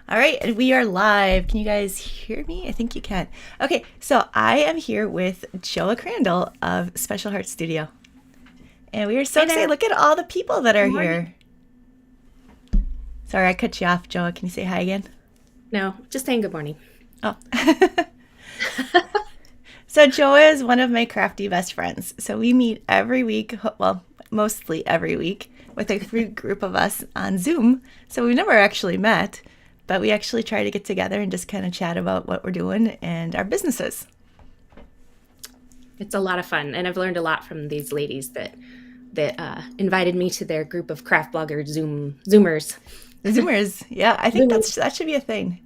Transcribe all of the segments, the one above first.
All right, and we are live. Can you guys hear me? I think you can. Okay, so I am here with Gjoa Crandell of Special Heart Studio. And we are so Hey excited. there. Look at all the people that are Good morning. here. Sorry, I cut you off, Gjoa. Can you say hi again? No, just saying good morning. Oh. So Gjoa is one of my crafty best friends. So we meet every week, well, mostly every week, with a group of us on Zoom. So we've never actually met, but we actually try to get together and just kind of chat about what we're doing and our businesses. It's a lot of fun, and I've learned a lot from these ladies that invited me to their group of craft blogger Zoomers. Zoomers, yeah, I think Zoomers. that should be a thing.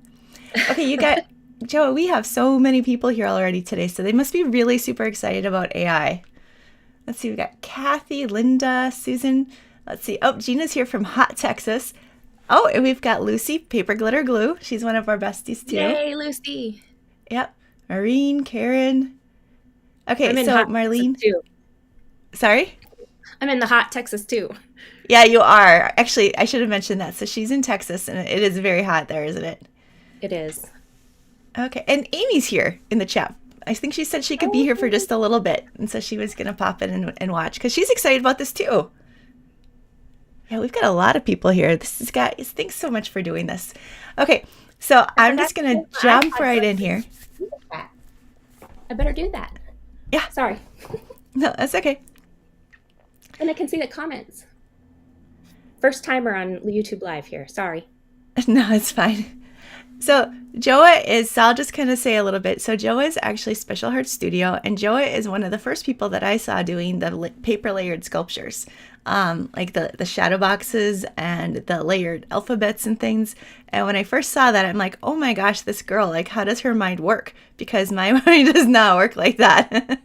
Okay, you got Joe. We have so many people here already today, so they must be really super excited about AI. Let's see, we got Kathy, Linda, Susan. Let's see. Oh, Gina's here from Hot Texas. Oh, and we've got Lucy, Paper Glitter Glue. She's one of our besties too. Yay, Lucy! Yep. Maureen, Karen. Okay, I'm in so hot Texas Marlene. too. Sorry. I'm in the hot Texas too. Yeah, you are. Actually, I should have mentioned that. So she's in Texas, and it is very hot there, isn't it? It is. Okay, and Amy's here in the chat. I think she said she could be here for Oh, just a little bit, and so she was going to pop in and watch because she's excited about this too. Yeah, we've got a lot of people here. This is guys. Thanks so much for doing this. Okay, so I I'm forgot just to going put to my jump iPod so right I in can here. see that. I better do that. Yeah, Sorry. no, that's okay. And I can see the comments. First timer on YouTube Live here. Sorry. No, it's fine. So Gjoa is, so I'll just kind of say a little bit. So Gjoa is actually Special Heart Studio, and Gjoa is one of the first people that I saw doing the paper layered sculptures, like the shadow boxes and the layered alphabets and things. And when I first saw that, I'm like, oh my gosh, this girl, like, how does her mind work? Because my mind does not work like that.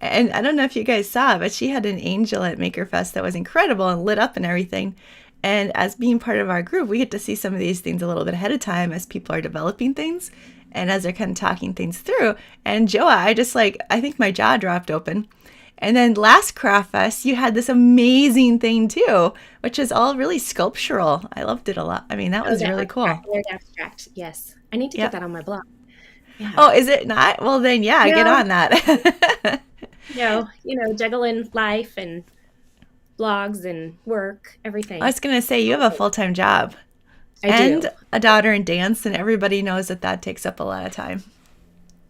And I don't know if you guys saw, but she had an angel at Maker Fest that was incredible and lit up and everything. And as being part of our group, we get to see some of these things a little bit ahead of time as people are developing things and as they're kind of talking things through. And Joa, I think my jaw dropped open. And then last Craft Fest, you had this amazing thing too, which is all really sculptural. I loved it a lot. I mean, that Oh, was that really cool. abstract, layered abstract. Yes. I need to get Yep. that on my blog. Yeah. Oh, is it not? Well, then, yeah, You get know, on that. juggling life and blogs and work, I everything. was going to say, you have a full time job I do. and a daughter in dance, and everybody knows that that takes up a lot of time.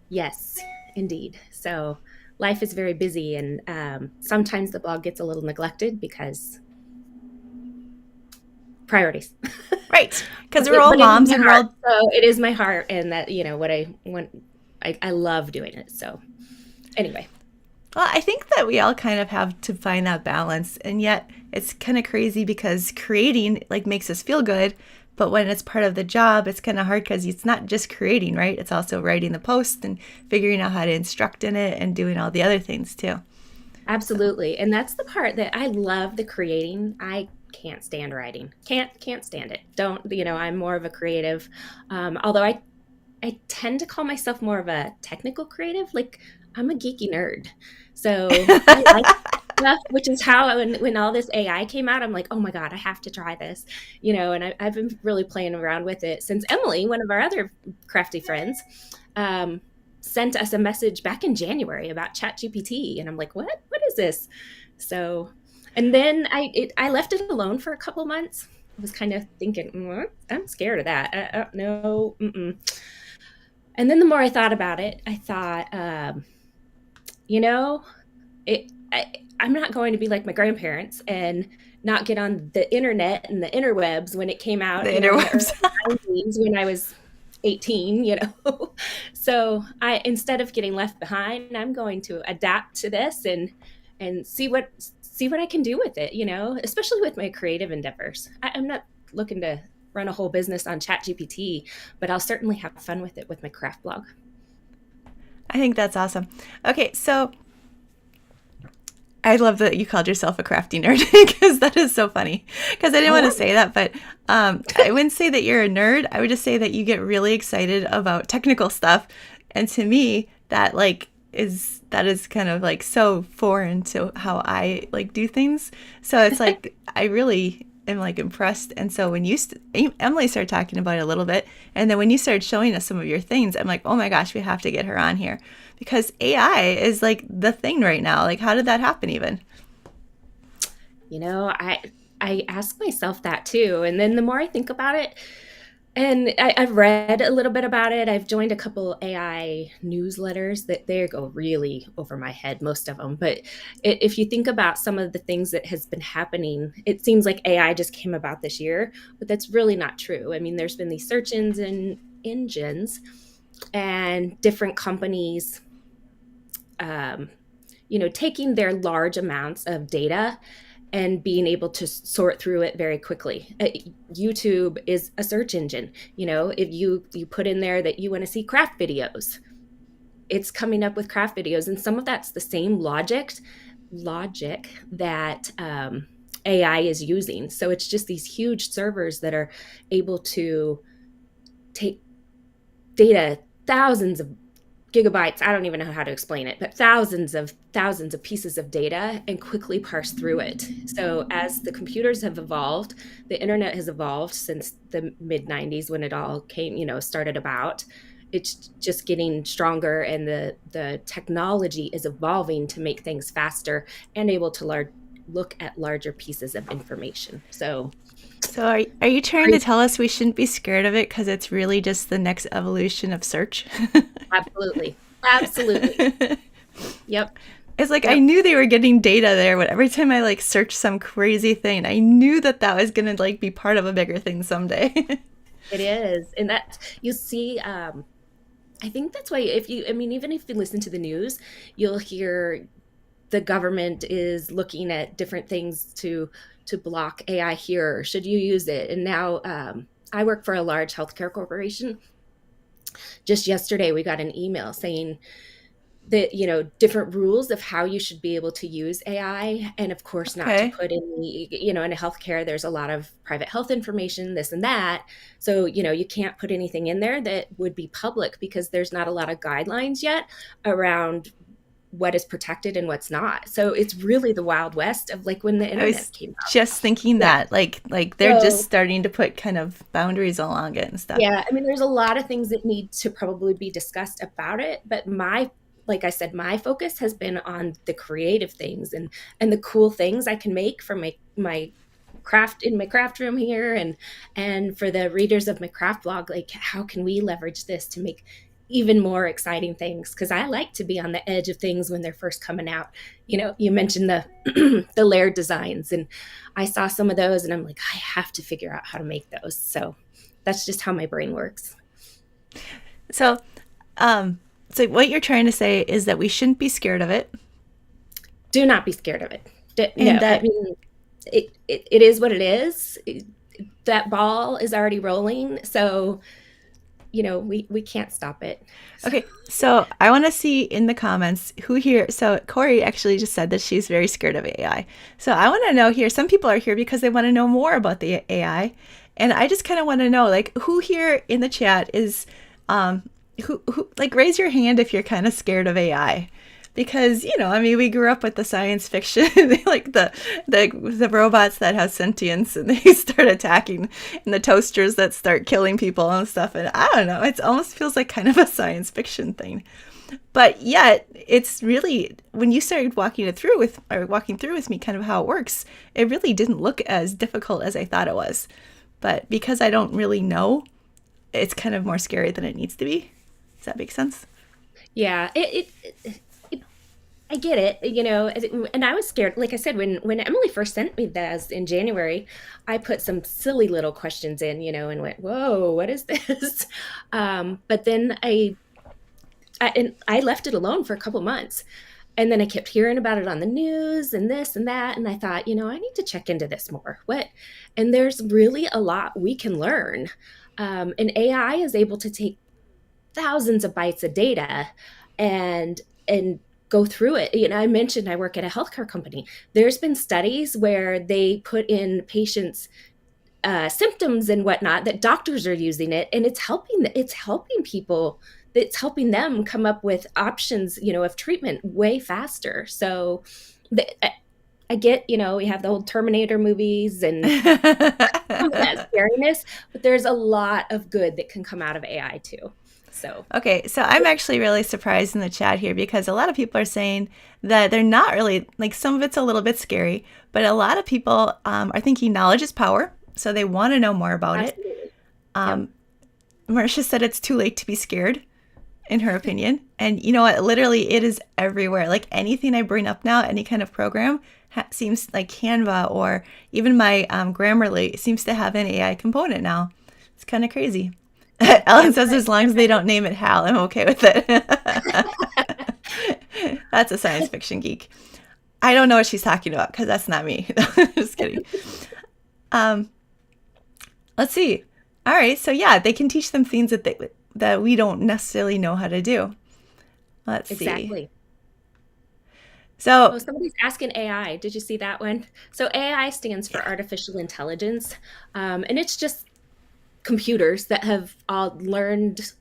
Yes, indeed. So life is very busy, and sometimes the blog gets a little neglected because priorities. Right. Because but we're all it is moms my and we're heart. all. So it is my heart, and that what I want. I love doing it. So anyway, Well, I think that we all kind of have to find that balance. And yet it's kind of crazy because creating like makes us feel good. But when it's part of the job, it's kind of hard because it's not just creating, right? It's also writing the post and figuring out how to instruct in it and doing all the other things too. So, absolutely, and that's the part that I love. The creating, I can't stand writing. Can't stand it. Don't I'm more of a creative. Although I tend to call myself more of a technical creative. Like I'm a geeky nerd. So I like stuff, which is how when all this AI came out, I'm like, oh my God, I have to try this. And I've been really playing around with it since Emily, one of our other crafty friends, um, sent us a message back in January about ChatGPT. And I'm like, what is this? So, and then I left it alone for a couple months. I was kind of thinking, I'm scared of that. No, mm-mm. And then the more I thought about it, I thought, you know, I'm not going to be like my grandparents and not get on the internet and the interwebs when it came the out, in the early interwebs. 90s when I was 18. So instead of getting left behind, I'm going to adapt to this and see what I can do with it, especially with my creative endeavors. I'm not looking to run a whole business on ChatGPT, but I'll certainly have fun with it with my craft blog. I think that's awesome. Okay, so I love that you called yourself a crafty nerd because that is so funny. Because I didn't I want to am. say that, but I wouldn't say that you're a nerd. I would just say that you get really excited about technical stuff, and to me, that is kind of like so foreign to how I like do things. So it's like I really am like impressed. And so when Emily started talking about it a little bit, and then when you started showing us some of your things, I'm like, oh my gosh, we have to get her on here because AI is like the thing right now. Like, how did that happen even? I ask myself that too. And then the more I think about it, and I've read a little bit about it. I've joined a couple AI newsletters that they go really over my head, most of them. But if you think about some of the things that has been happening, it seems like AI just came about this year, but that's really not true. I mean, there's been these search engines and different companies, um, taking their large amounts of data and being able to sort through it very quickly. YouTube is a search engine. If you put in there that you want to see craft videos, it's coming up with craft videos, and some of that's the same logic that AI is using. So it's just these huge servers that are able to take data, thousands of gigabytes, I don't even know how to explain it, but thousands of pieces of data and quickly parse through it. So as the computers have evolved, the internet has evolved since the mid 90s when it all came, started about. It's just getting stronger, and the technology is evolving to make things faster and able to look at larger pieces of information. So So are you trying to tell us we shouldn't be scared of it because it's really just the next evolution of search? absolutely. Absolutely. Yep. It's like I Yep. knew they were getting data there, but every time I like search some crazy thing, I knew that that was gonna like be part of a bigger thing someday. It is. And that you see, I think that's why even if you listen to the news, you'll hear the government is looking at different things to block AI here. Should you use it? And now I work for a large healthcare corporation. Just yesterday, we got an email saying that different rules of how you should be able to use AI, and of course not to Okay. put in a healthcare there's a lot of private health information, this and that. So you can't put anything in there that would be public because there's not a lot of guidelines yet around what is protected and what's not. So it's really the wild west of like when the I was internet came out. just thinking Yeah. that like they're just So starting to put kind of boundaries along it and stuff. yeah, I mean, there's a lot of things that need to probably be discussed about it, but like I said, my focus has been on the creative things and the cool things I can make from my craft in my craft room here, and for the readers of my craft blog, like how can we leverage this to make even more exciting things? Because I like to be on the edge of things when they're first coming out. You mentioned the the layered designs, and I saw some of those, and I'm like, I have to figure out how to make those. So that's just how my brain works. So um so what you're trying to say is that we shouldn't be scared of it Do not be scared of it. and No, I that mean, it is what it is. That ball is already rolling. So, we can't stop it. So, okay, so I want to see in the comments who here. So Corey actually just said that she's very scared of AI. So I want to know here. Some people are here because they want to know more about the AI, and I just kind of want to know like who here in the chat is, who like raise your hand if you're kind of scared of AI, because I mean we grew up with the science fiction like the robots that have sentience and they start attacking, and the toasters that start killing people and stuff, and I don't know, it almost feels like kind of a science fiction thing, but yet it's really when you started walking through with me kind of how it works, it really didn't look as difficult as I thought it was, but because I don't really know, it's kind of more scary than it needs to be. Does that make sense? yeah, I get it, and I was scared. Like I said, when Emily first sent me this in January, I put some silly little questions in, and went, "Whoa, what is this?" But then I left it alone for a couple months. And then I kept hearing about it on the news and this and that. And I thought, I need to check into this more. What? And there's really a lot we can learn. And AI is able to take thousands of bytes of data and go through it. I mentioned I work at a healthcare company. There's been studies where they put in patients' symptoms and whatnot that doctors are using it, and it's helping people, it's helping them come up with options of treatment way faster. So the, I get, we have the old Terminator movies and some of that scariness, but there's a lot of good that can come out of AI too. So, Okay, so I'm actually really surprised in the chat here because a lot of people are saying that they're not really, like, some of it's a little bit scary, but a lot of people are thinking knowledge is power, so they want to know more about it. absolutely. Yep. Um, Marisha said it's too late to be scared, in her opinion. And you know what? Literally, it is everywhere. Like anything I bring up now, any kind of program seems like Canva or even my Grammarly seems to have an AI component now. It's kind of crazy. Ellen says as long as they don't name it Hal, I'm okay with it. That's a science fiction geek. I don't know what she's talking about because that's not me. Just kidding. Um, let's see. All right, so yeah, they can teach them things that we don't necessarily know how to do. Let's see. Exactly. So, Oh, somebody's asking AI. Did you see that one? So AI stands for artificial intelligence, and it's just computers that have all learned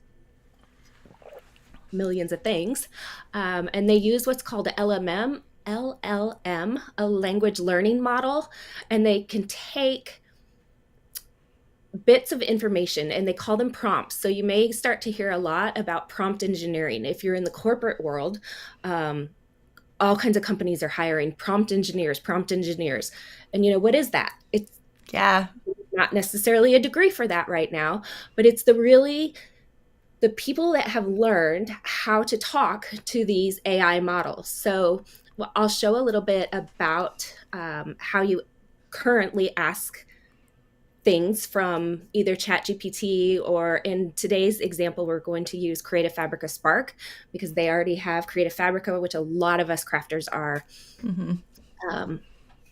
millions of things, and they use what's called a LLM, a language learning model, and they can take bits of information and they call them prompts. So you may start to hear a lot about prompt engineering. If you're in the corporate world, all kinds of companies are hiring prompt engineers. And what is that? It's yeah. not necessarily a degree for that right now, but it's the people that have learned how to talk to these AI models. So I'll show a little bit about how you currently ask things from either ChatGPT, or in today's example, we're going to use Creative Fabrica Spark because they already have Creative Fabrica, which a lot of us crafters are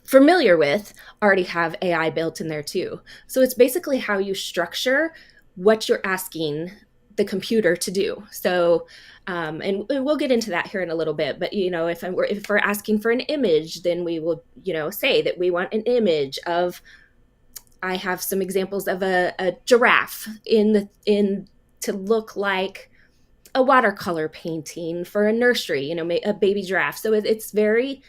familiar with, already have AI built in there too. So it's basically how you structure what you're asking the computer to do. So, and we'll get into that here in a little bit. But if we're asking for an image, then we will say that we want an image of. I have some examples of a giraffe to look like a watercolor painting for a nursery, a baby giraffe. So it's very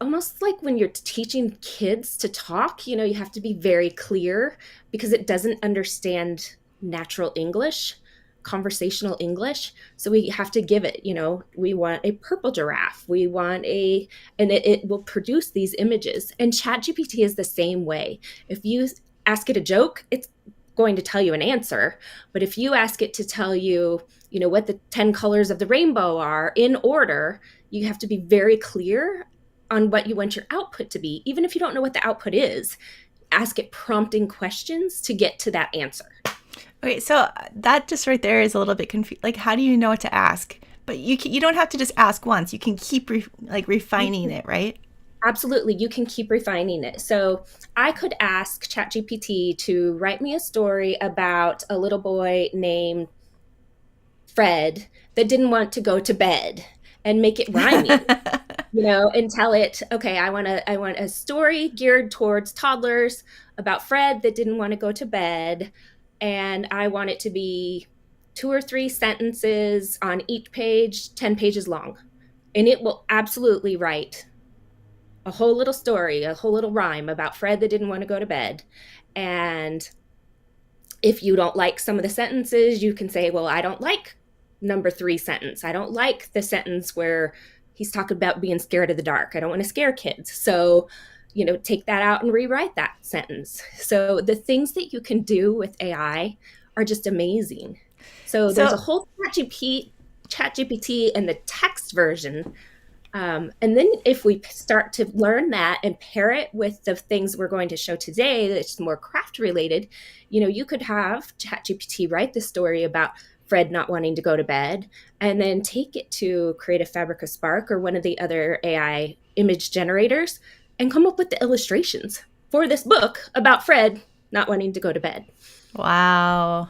almost like when you're teaching kids to talk, you have to be very clear because it doesn't understand natural English, conversational English. So we have to give it, we want a purple giraffe. We want and it will produce these images. And ChatGPT is the same way. If you ask it a joke, it's going to tell you an answer. But if you ask it to tell you, what the 10 colors of the rainbow are in order, you have to be very clear on what you want your output to be. Even if you don't know what the output is, ask it prompting questions to get to that answer. Okay, so that just right there is a little bit confused. Like, how do you know what to ask? But you don't have to just ask once. You can keep refining it, right? Absolutely, you can keep refining it. So I could ask ChatGPT to write me a story about a little boy named Fred that didn't want to go to bed and make it rhyming. And tell it, okay, I want a story geared towards toddlers about Fred that didn't want to go to bed, and I want it to be 2 or 3 sentences on each page, 10 pages long. And it will absolutely write a whole little story, a whole little rhyme about Fred that didn't want to go to bed. And if you don't like some of the sentences, you can say, well, I don't like number 3 sentence. I don't like the sentence where he's talking about being scared of the dark. I don't want to scare kids. So, take that out and rewrite that sentence. So the things that you can do with AI are just amazing. So there's a whole ChatGPT and the text version. And then if we start to learn that and pair it with the things we're going to show today that's more craft related, you could have ChatGPT write the story about Fred not wanting to go to bed, and then take it to Creative Fabrica Spark or one of the other AI image generators and come up with the illustrations for this book about Fred not wanting to go to bed. Wow.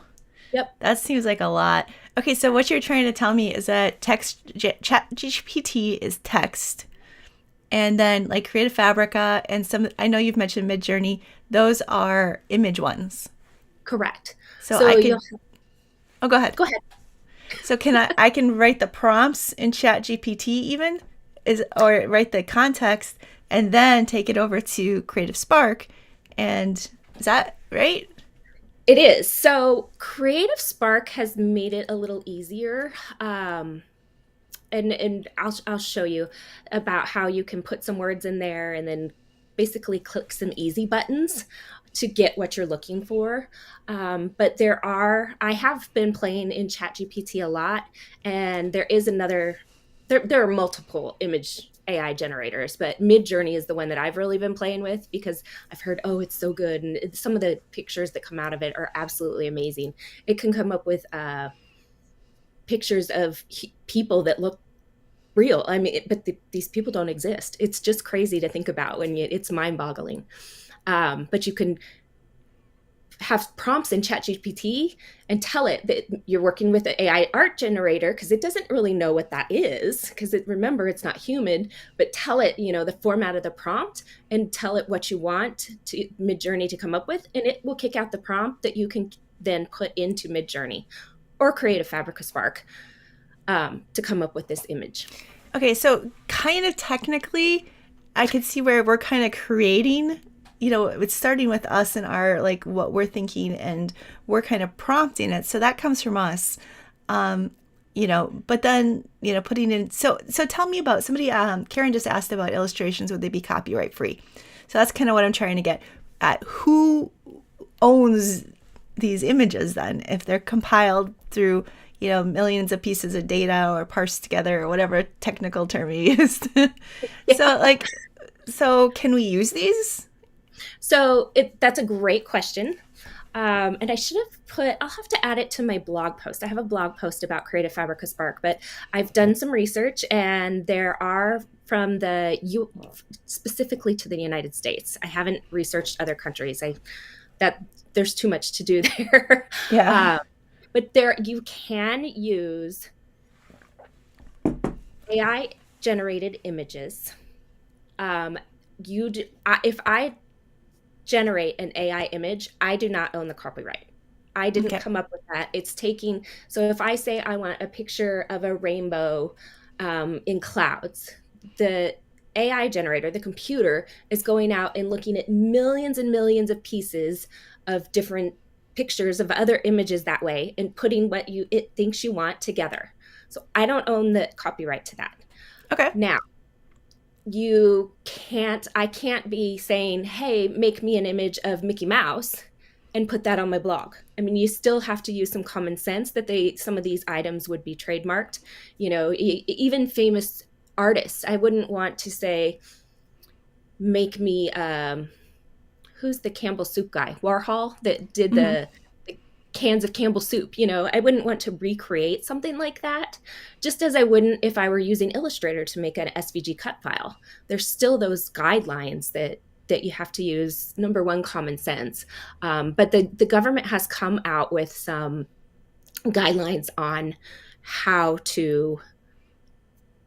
Yep. That seems like a lot. Okay, so what you're trying to tell me is that ChatGPT is text, and then like Creative Fabrica and I know you've mentioned Midjourney, those are image ones. Correct. So I could. Go ahead. Go ahead. So I can write the prompts in ChatGPT even, is, or write the context and then take it over to Creative Spark. And is that right? It is. So Creative Spark has made it a little easier. And I'll show you about how you can put some words in there and then basically click some easy buttons to get what you're looking for. But I have been playing in ChatGPT a lot, and there are multiple image AI generators, but Midjourney is the one that I've really been playing with because I've heard, oh, it's so good. And some of the pictures that come out of it are absolutely amazing. It can come up with pictures of people that look real. I mean, but these people don't exist. It's just crazy to think about it's mind boggling. But you can have prompts in ChatGPT and tell it that you're working with an AI art generator because it doesn't really know what that is because remember, it's not human, but tell it, the format of the prompt and tell it what you want to Midjourney to come up with. And it will kick out the prompt that you can then put into Midjourney or create a Fabrica Spark to come up with this image. Okay, so kind of technically, I could see where we're kind of creating, it's starting with us and our, like, what we're thinking, and we're kind of prompting it. So that comes from us. But then, putting in, so tell me about somebody, Karen just asked about illustrations. Would they be copyright free? So that's kind of what I'm trying to get at. Who owns these images then, if they're compiled through, millions of pieces of data or parsed together or whatever technical term you used? Yeah. So can we use these? So that's a great question. And I'll have to add it to my blog post. I have a blog post about Creative Fabrica Spark, but I've done some research and there are specifically to the United States. I haven't researched other countries. There's too much to do there. Yeah. But you can use AI generated images. If I generate an AI image, I do not own the copyright. I didn't come up with that. So if I say I want a picture of a rainbow in clouds, the AI generator, the computer, is going out and looking at millions and millions of pieces of different pictures of other images that way and putting what it thinks you want together. So I don't own the copyright to that. Okay. Now, I can't be saying, hey, make me an image of Mickey Mouse and put that on my blog. I mean, you still have to use some common sense that some of these items would be trademarked. Even famous artists, I wouldn't want to say, make me, who's the Campbell soup guy? Warhol, that did the cans of Campbell soup. I wouldn't want to recreate something like that, just as I wouldn't if I were using Illustrator to make an SVG cut file. There's still those guidelines that you have to use. Number one, common sense. But the government has come out with some guidelines on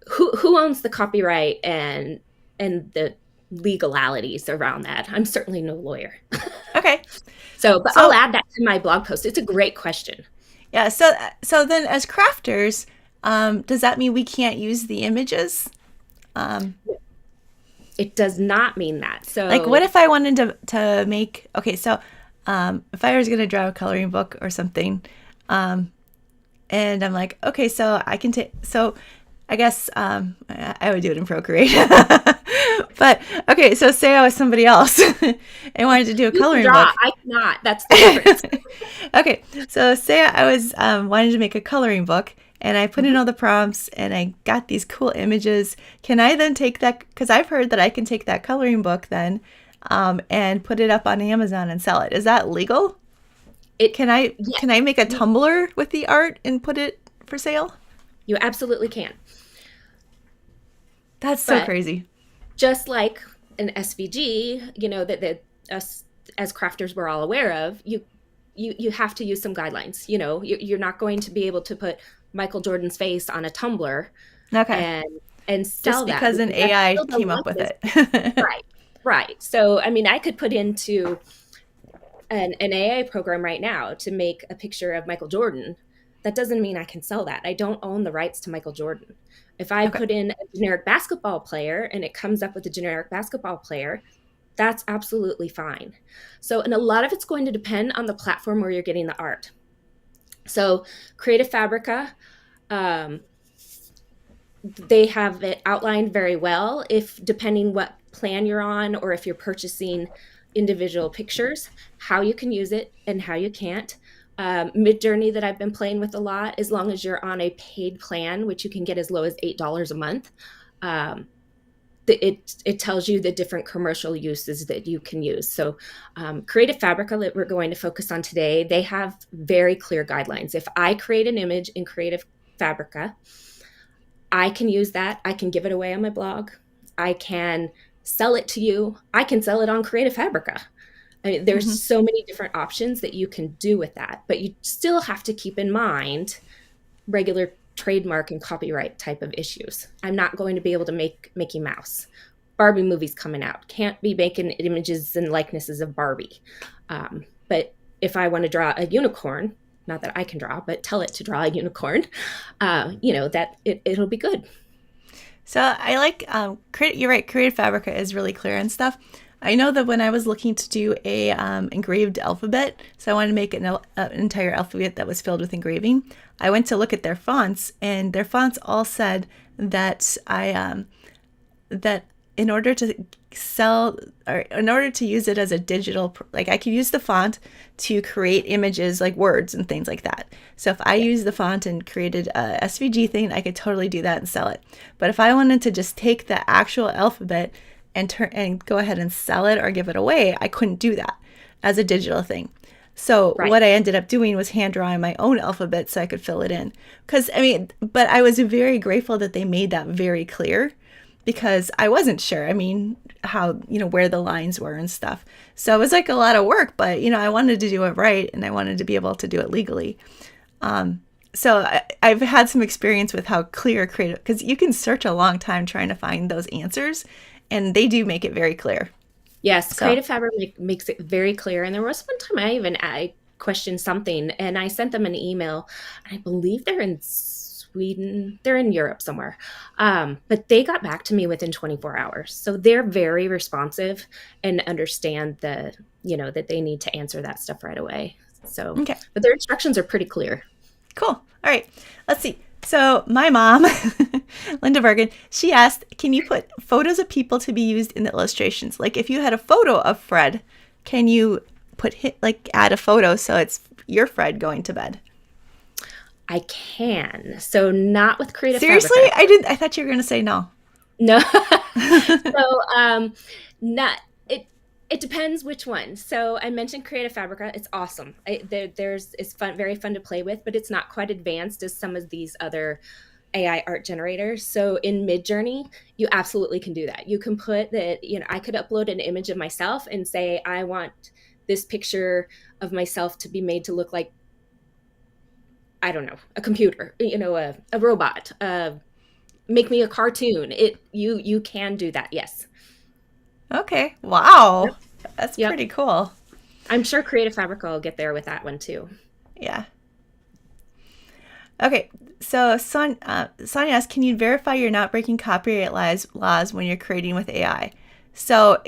who owns the copyright and the legalities around that. I'm certainly no lawyer. Okay. But I'll add that to my blog post. It's a great question. Yeah. So then as crafters, does that mean we can't use the images? It does not mean that. So like, what if I wanted to make, okay, so if I was going to draw a coloring book or something, and I'm like, okay, so I can take, so I guess I would do it in Procreate. But okay, so say I was somebody else and wanted to do a coloring book. I cannot. That's the difference. Okay, so say I was wanted to make a coloring book, and I put in all the prompts, and I got these cool images. Can I then take that? Because I've heard that I can take that coloring book then and put it up on Amazon and sell it. Is that legal? Can I make a Tumblr with the art and put it for sale? You absolutely can. That's so crazy. Just like an SVG, that us as crafters we're all aware of, you have to use some guidelines. You're not going to be able to put Michael Jordan's face on a Tumblr and sell just because an AI came up with it. Right. So, I mean, I could put into an AI program right now to make a picture of Michael Jordan. that doesn't mean I can sell that. I don't own the rights to Michael Jordan. If I Okay. put in a generic basketball player and it comes up with a generic basketball player, that's absolutely fine. So, and a lot of it's going to depend on the platform where you're getting the art. So, Creative Fabrica, um, they have it outlined very well. If depending what plan you're on, or if you're purchasing individual pictures, how you can use it and how you can't. Midjourney that I've been playing with a lot, as long as you're on a paid plan, which you can get as low as $8 a month. Um, it tells you the different commercial uses that you can use. So Creative Fabrica that we're going to focus on today, they have very clear guidelines. If I create an image in Creative Fabrica, I can use that. I can give it away on my blog. I can sell it to you. I can sell it on Creative Fabrica. I mean, there's Mm-hmm. so many different options that you can do with that, but you still have to keep in mind regular trademark and copyright type of issues. I'm not going to be able to make Mickey Mouse. Barbie movies coming out. Can't be making images and likenesses of Barbie. But if I want to draw a unicorn, not that I can draw, but tell it to draw a unicorn, that it'll be good. So I like, you're right, Creative Fabrica is really clear and stuff. I know that when I was looking to do a engraved alphabet, so I wanted to make an entire alphabet that was filled with engraving, I went to look at their fonts, and their fonts all said that that in order to sell, or in order to use it as a digital, like I could use the font to create images like words and things like that. So if I Yeah. use the font and created a SVG thing, I could totally do that and sell it. But if I wanted to just take the actual alphabet and go ahead and sell it or give it away, I couldn't do that as a digital thing. So Right. what I ended up doing was hand drawing my own alphabet so I could fill it in. Because I mean, but I was very grateful that they made that very clear, because I wasn't sure. I mean, how, where the lines were and stuff. So it was like a lot of work, but I wanted to do it right, and I wanted to be able to do it legally. So I've had some experience with how clear creative, because you can search a long time trying to find those answers, and they do make it very clear. Yes, So, Creative Fabric makes it very clear. And there was one time I questioned something, and I sent them an email. And I believe they're in Sweden. They're in Europe somewhere. But they got back to me within 24 hours. So they're very responsive and understand that they need to answer that stuff right away. So, okay, but their instructions are pretty clear. cool. All right, let's see. So my mom, Linda Bergen, she asked, can you put photos of people to be used in the illustrations? Like if you had a photo of Fred, can you add a photo so it's your Fred going to bed? I can. So not with Creative Seriously? Fabric. I thought you were going to say no. No. So not it. It depends which one. So I mentioned Creative Fabrica. It's awesome. It's fun, very fun to play with, but it's not quite advanced as some of these other AI art generators. So in Midjourney, you absolutely can do that. You can put that. I could upload an image of myself and say I want this picture of myself to be made to look like, I don't know, a computer, a robot. Make me a cartoon. You can do that. Yes. Okay. Wow. Yep. That's Yep. pretty cool. I'm sure Creative Fabrica will get there with that one too. Yeah. Okay. So Sonia asks, can you verify you're not breaking copyright laws when you're creating with AI? So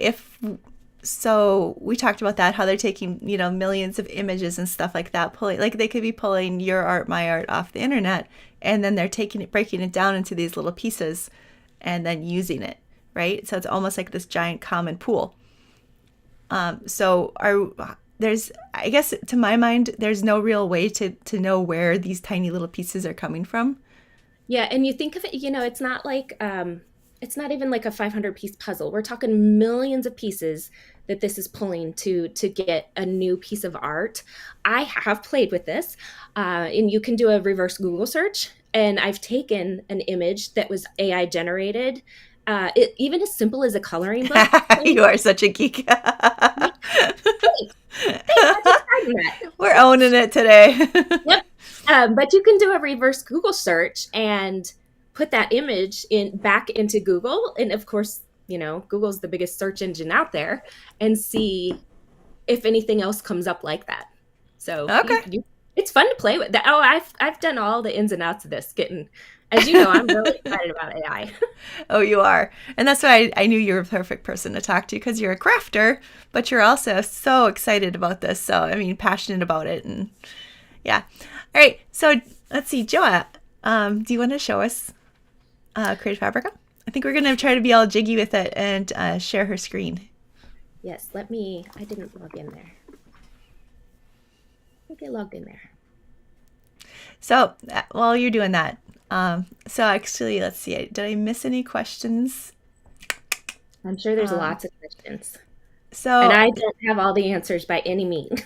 we talked about that, how they're taking, millions of images and stuff like that, they could be pulling your art, my art off the internet, and then they're breaking it down into these little pieces and then using it, right? So it's almost like this giant common pool. I guess to my mind, there's no real way to know where these tiny little pieces are coming from. Yeah, and you think of it, it's not even like a 500-piece puzzle. We're talking millions of pieces that this is pulling to get a new piece of art. I have played with this, and you can do a reverse Google search. And I've taken an image that was AI generated, even as simple as a coloring book. You are such a geek. Thanks. I take pride in that. We're owning it today. Yep. But you can do a reverse Google search and put that image back into Google, and of course, Google's the biggest search engine out there, and see if anything else comes up like that. So Okay. It's fun to play with. Oh, I've done all the ins and outs of this. Getting, as you know, I'm really excited about AI. Oh, you are. And that's why I knew you were a perfect person to talk to because you're a crafter, but you're also so excited about this. So, I mean, passionate about it. And yeah. All right. So let's see. Gjoa, do you want to show us Creative Fabrica? I think we're going to try to be all jiggy with it and share her screen. Yes, I didn't log in there. I think I logged in there. So while you're doing that, so actually, let's see. Did I miss any questions? I'm sure there's lots of questions. So, and I don't have all the answers by any means.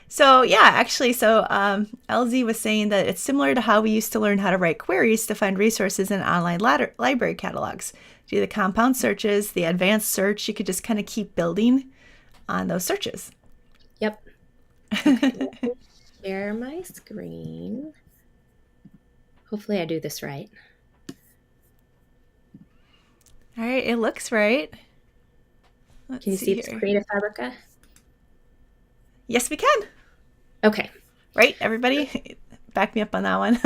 So yeah, actually, LZ was saying that it's similar to how we used to learn how to write queries to find resources in online library catalogs. Do the compound searches, the advanced search, you could just kind of keep building on those searches. Yep. Okay, let me share my screen. Hopefully I do this right. All right, it looks right. Can you see this Creative Fabrica? Yes, we can. Okay. Right, everybody? Back me up on that one.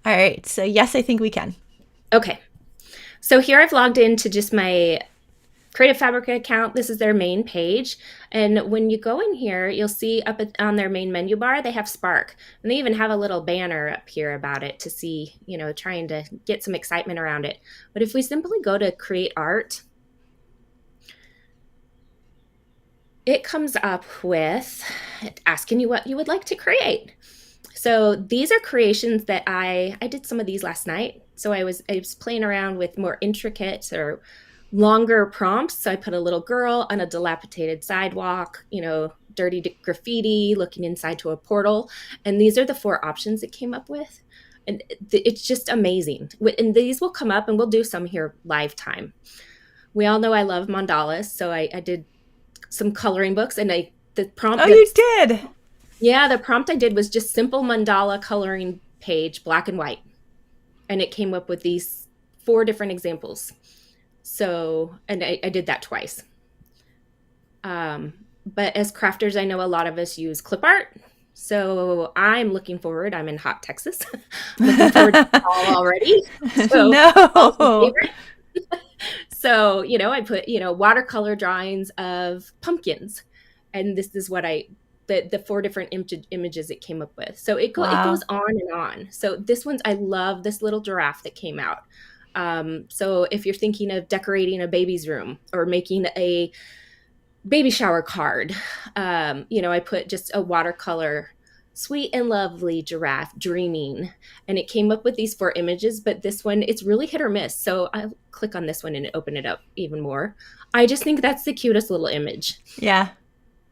All right, so yes, I think we can. Okay. So here I've logged into just my Creative Fabrica account. This is their main page. And when you go in here, you'll see up on their main menu bar, they have Spark. And they even have a little banner up here about it to see, trying to get some excitement around it. But if we simply go to Create Art, it comes up with asking you what you would like to create. So these are creations that I did some of these last night. So I was playing around with more intricate or longer prompts. So I put a little girl on a dilapidated sidewalk, dirty graffiti, looking inside to a portal. And these are the 4 options it came up with. And it's just amazing. And these will come up and we'll do some here live time. We all know I love mandalas. So I did some coloring books and the prompt. Oh, you did? Yeah, the prompt I did was just simple mandala coloring page, black and white. And it came up with these 4 different examples. So, and I did that twice. But as crafters, I know a lot of us use clip art. So I'm looking forward. I'm in hot Texas. Looking forward to fall already. So, no. So, I put, watercolor drawings of pumpkins. And this is what the 4 different images it came up with. So it goes on and on. So this one's, I love this little giraffe that came out. So if you're thinking of decorating a baby's room or making a baby shower card, I put just a watercolor, sweet and lovely giraffe dreaming, and it came up with these 4 images, but this one, it's really hit or miss. So I'll click on this one and open it up even more. I just think that's the cutest little image. Yeah.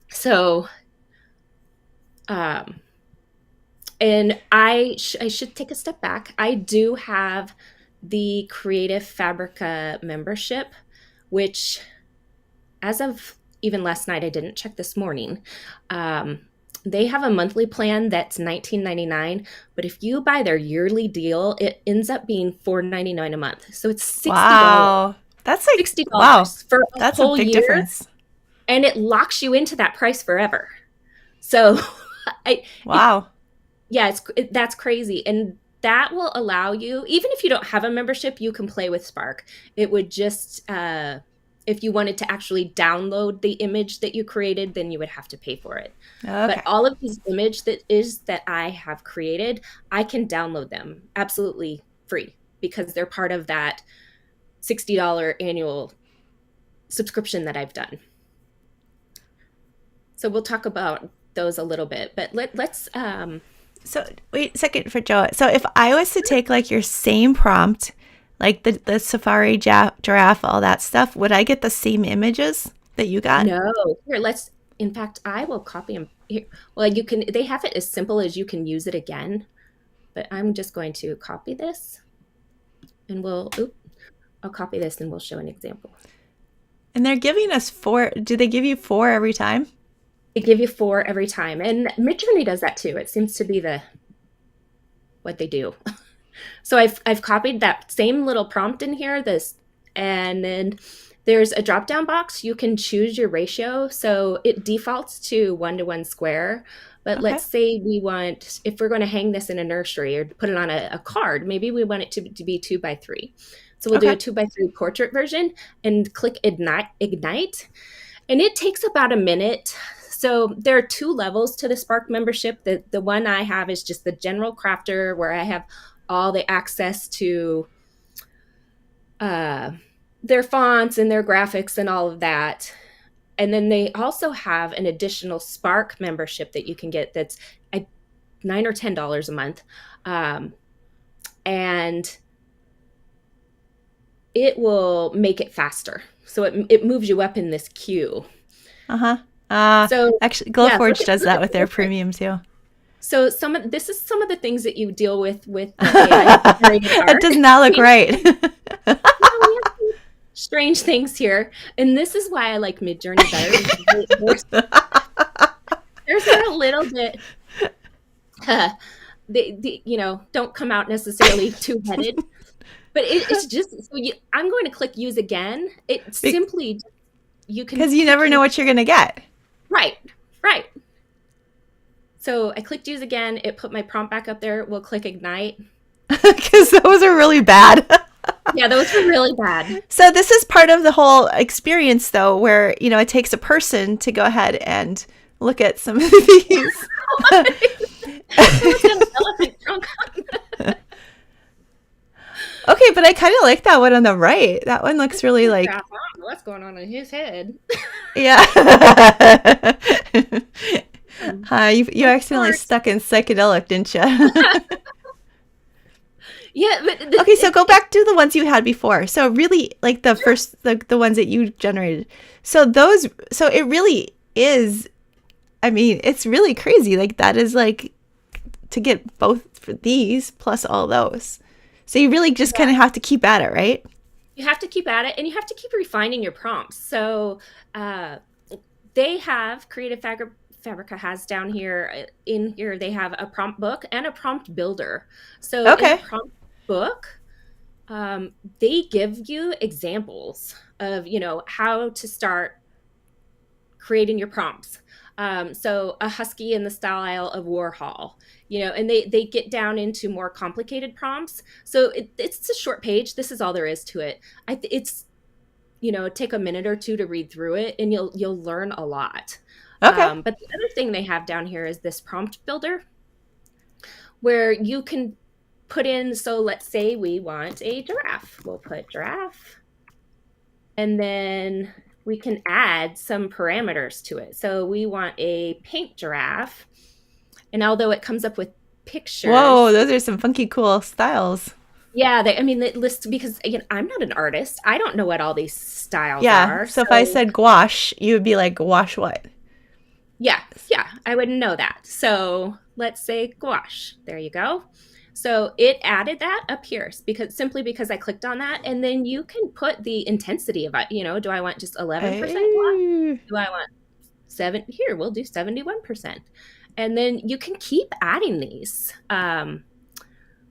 So, and I should take a step back. I do have the Creative Fabrica membership, which as of even last night, I didn't check this morning. They have a monthly plan that's $19.99, but if you buy their yearly deal, it ends up being $4.99 a month. So it's $60. Wow. That's like $60 for a whole big year, difference. And it locks you into that price forever. So that's crazy. And that will allow you, even if you don't have a membership, you can play with Spark. It would just, if you wanted to actually download the image that you created, then you would have to pay for it. Okay. But all of these images that I have created, I can download them absolutely free because they're part of that $60 annual subscription that I've done. So we'll talk about those a little bit, but let's. So wait a second for Gjoa. So if I was to take like your same prompt, like the safari giraffe, all that stuff, would I get the same images that you got? No. Here, in fact, I will copy them. Here. Well, they have it as simple as you can use it again, but I'm just going to copy this and I'll copy this and we'll show an example. And they're giving us 4. Do they give you 4 every time? They give you 4 every time. And Midjourney does that too. It seems to be what they do. So I've copied that same little prompt in here, and then There's a drop down box. You can choose your ratio. So it defaults to 1 to 1 square. But Okay. let's say we want, if we're going to hang this in a nursery or put it on a card, maybe we want it to be 2 by 3. So we'll do Okay. a 2 by 3 portrait version and click ignite. And it takes about a minute. So there are 2 levels to the Spark membership. The one I have is just the general crafter, where I have all the access to their fonts and their graphics and all of that. And then they also have an additional Spark membership that you can get that's $9 or $10 a month. And it will make it faster. So it moves you up in this queue. Uh-huh. So Actually, yeah, Glowforge does look that at with the their difference. premium too. So this is some of the things that you deal with the AI generated That art. does not look right. Yeah, we have some strange things here, and this is why I like Midjourney better, because theirs are a little bit, don't come out necessarily two-headed, but it's just so I'm going to click use again. It simply you can Because you never know what you're going to get. right, right. So I clicked use again. It put my prompt back up there. We'll click ignite. Because those are really bad. Yeah, those were really bad. So this is part of the whole experience, though, where, it takes a person to go ahead and look at some of these. Someone's got an elephant trunk on. Okay, but I kind of like that one on the right. That one looks really like... I don't know what's going on in his head. Yeah. You accidentally stuck in psychedelic, didn't you? Yeah, but Okay, so go back to the ones you had before. So really, like the first, the ones that you generated. So it really is, I mean, it's really crazy. Like that is like to get both for these plus all those. So you really just kind of have to keep at it, right? you have to keep at it, and you have to keep refining your prompts. So they have Fabrica has down here in here. They have a prompt book and a prompt builder. So in Okay. the prompt book, they give you examples of how to start creating your prompts. So a husky in the style of Warhol, and they get down into more complicated prompts. So it's a short page. This is all there is to it. It's take a minute or two to read through it, and you'll learn a lot. Okay. But the other thing they have down here is this prompt builder, where you can put in. So let's say we want a giraffe. We'll put giraffe, and then we can add some parameters to it. So we want a pink giraffe. And although it comes up with pictures. Whoa, those are some funky, cool styles. Yeah, it lists, because again, I'm not an artist. I don't know what all these styles are. So if I said gouache, you would be like, gouache what? Yeah, I wouldn't know that. So let's say gouache. There you go. So it added that up here simply because I clicked on that, and then you can put the intensity of it. Do I want just 11% gouache? Do I want 7? Here, we'll do 71%. And then you can keep adding these.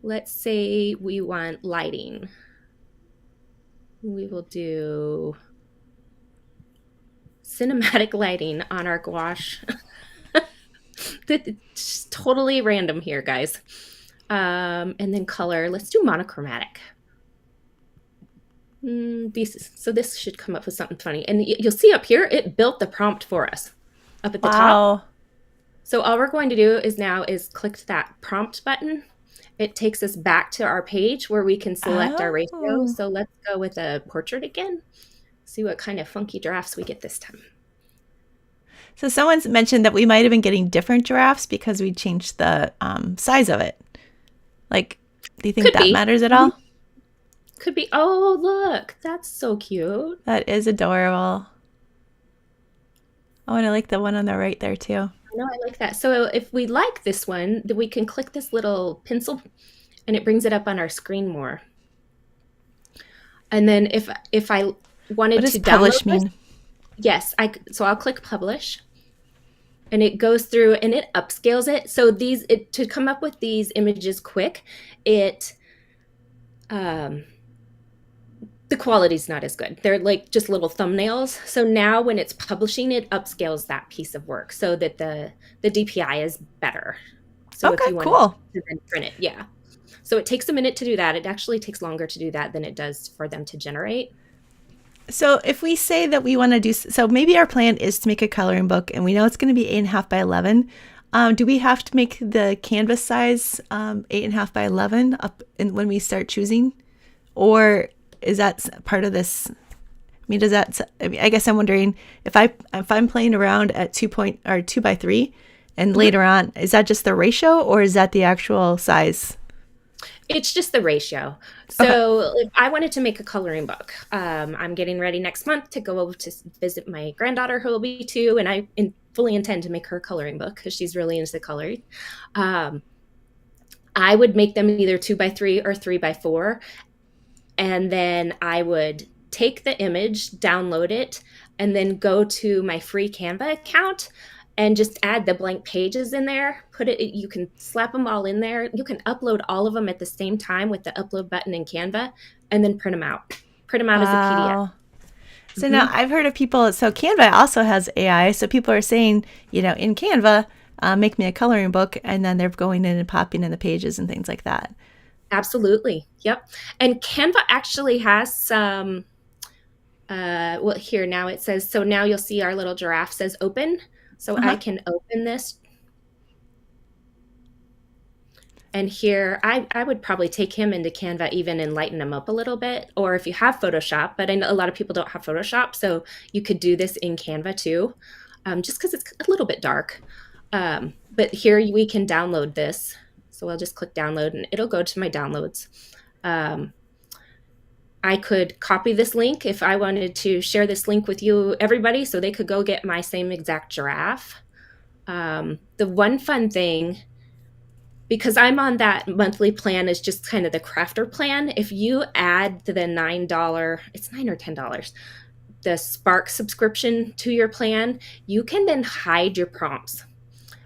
Let's say we want lighting. We will do cinematic lighting on our gouache. It's totally random here, guys. And then color, let's do monochromatic. So this should come up with something funny. And you'll see up here, it built the prompt for us up at the top. So all we're going to do is click that prompt button. It takes us back to our page where we can select our ratio. So let's go with a portrait again. See what kind of funky giraffes we get this time. So someone's mentioned that we might have been getting different giraffes because we changed the size of it. Like, do you think that matters at all? Could be. Oh, look, that's so cute. That is adorable. Oh, and I like the one on the right there too. I know, I like that. So if we like this one, then we can click this little pencil, and it brings it up on our screen more. And then if I wanted to publish mean? Yes, so I'll click publish, and it goes through and it upscales it. So to come up with these images quick, it the quality's not as good. They're like just little thumbnails. So now when it's publishing, it upscales that piece of work so that the DPI is better. So if Okay, you wanted cool. to then print it, yeah. So it takes a minute to do that. It actually takes longer to do that than it does for them to generate. So if we say that we want to do, so maybe our plan is to make a coloring book and we know it's going to be 8.5 by 11. Do we have to make the canvas size 8.5 by 11 up when we start choosing? Or is that part of this? I mean, does that, I mean, I guess I'm wondering if I'm playing around at 2 by 3 and later on, is that just the ratio or is that the actual size? It's just the ratio. Okay. So if I wanted to make a coloring book, I'm getting ready next month to go over to visit my granddaughter who will be 2, and fully intend to make her a coloring book because she's really into coloring. Um, I would make them either 2 by 3 or 3 by 4, and then I would take the image, download it, and then go to my free Canva account and just add the blank pages in there. You can slap them all in there. You can upload all of them at the same time with the upload button in Canva and then print them out. Print them out as a PDF. Wow. So now I've heard of people, so Canva also has AI. So people are saying, in Canva, make me a coloring book. And then they're going in and popping in the pages and things like that. Absolutely. Yep. And Canva actually has some, well, here now it says, so now you'll see our little giraffe says open. So I can open this. And here, I would probably take him into Canva even and lighten him up a little bit. Or if you have Photoshop, but I know a lot of people don't have Photoshop, so you could do this in Canva too, just because it's a little bit dark. But here we can download this. So I'll just click download and it'll go to my downloads. I could copy this link if I wanted to share this link with you, everybody, so they could go get my same exact giraffe. The one fun thing, because I'm on that monthly plan, is just kind of the crafter plan. If you add the $9, it's $9 or $10, the Spark subscription to your plan, you can then hide your prompts.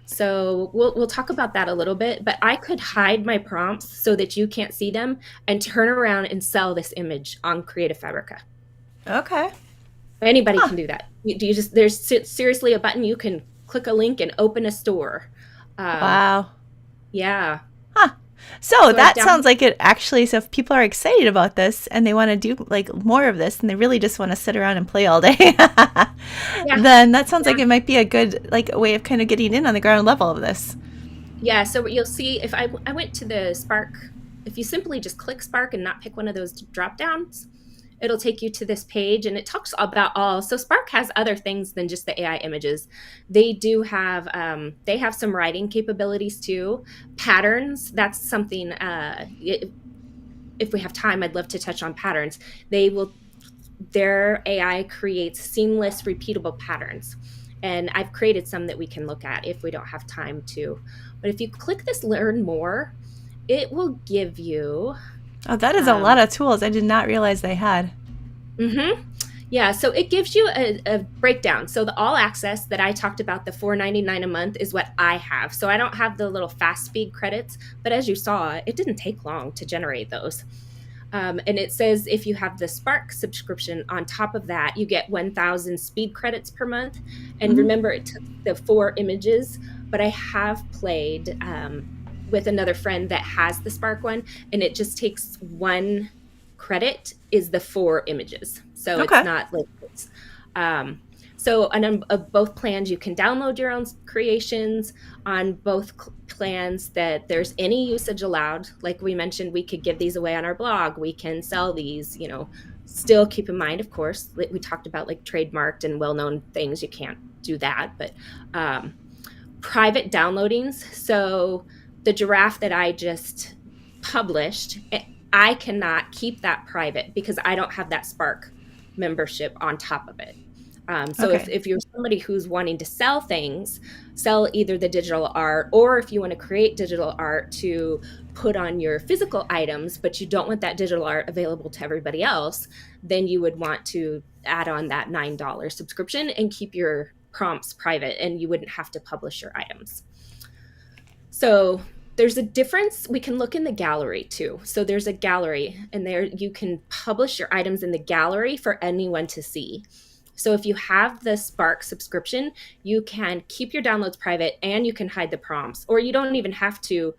So we'll talk about that a little bit, but I could hide my prompts so that you can't see them and turn around and sell this image on Creative Fabrica. Okay. Anybody can do that. There's seriously a button you can click a link and open a store. Wow. Yeah. Huh. So that sounds like it actually, so if people are excited about this and they want to do like more of this and they really just want to sit around and play all day, then that sounds like it might be a good like way of kind of getting in on the ground level of this. Yeah, so you'll see if I went to the Spark, if you simply just click Spark and not pick one of those drop downs, it'll take you to this page and it talks about all. So Spark has other things than just the AI images. They do have, they have some writing capabilities too. Patterns, that's something, if we have time, I'd love to touch on patterns. Their AI creates seamless, repeatable patterns. And I've created some that we can look at if we don't have time to. But if you click this learn more, it will give you. Oh, that is a lot of tools. I did not realize they had. Yeah, so it gives you a breakdown. So the all access that I talked about, the $4.99 a month, is what I have. So I don't have the little fast speed credits, but as you saw, it didn't take long to generate those. And it says if you have the Spark subscription on top of that, you get 1,000 speed credits per month. And remember, it took the 4 images, but I have played with another friend that has the Spark one, and it just takes 1 credit is the 4 images. So it's not like this. So on both plans, you can download your own creations. On both plans, that there's any usage allowed. Like we mentioned, we could give these away on our blog. We can sell these, still keep in mind, of course, we talked about like trademarked and well-known things. You can't do that, but private downloadings. So the giraffe that I just published, I cannot keep that private because I don't have that Spark membership on top of it. So if you're somebody who's wanting to sell things, sell either the digital art, or if you want to create digital art to put on your physical items, but you don't want that digital art available to everybody else, then you would want to add on that $9 subscription and keep your prompts private, and you wouldn't have to publish your items. So There's a difference. We can look in the gallery too. So there's a gallery, and there you can publish your items in the gallery for anyone to see. So if you have the Spark subscription, you can keep your downloads private and you can hide the prompts, or you don't even have to.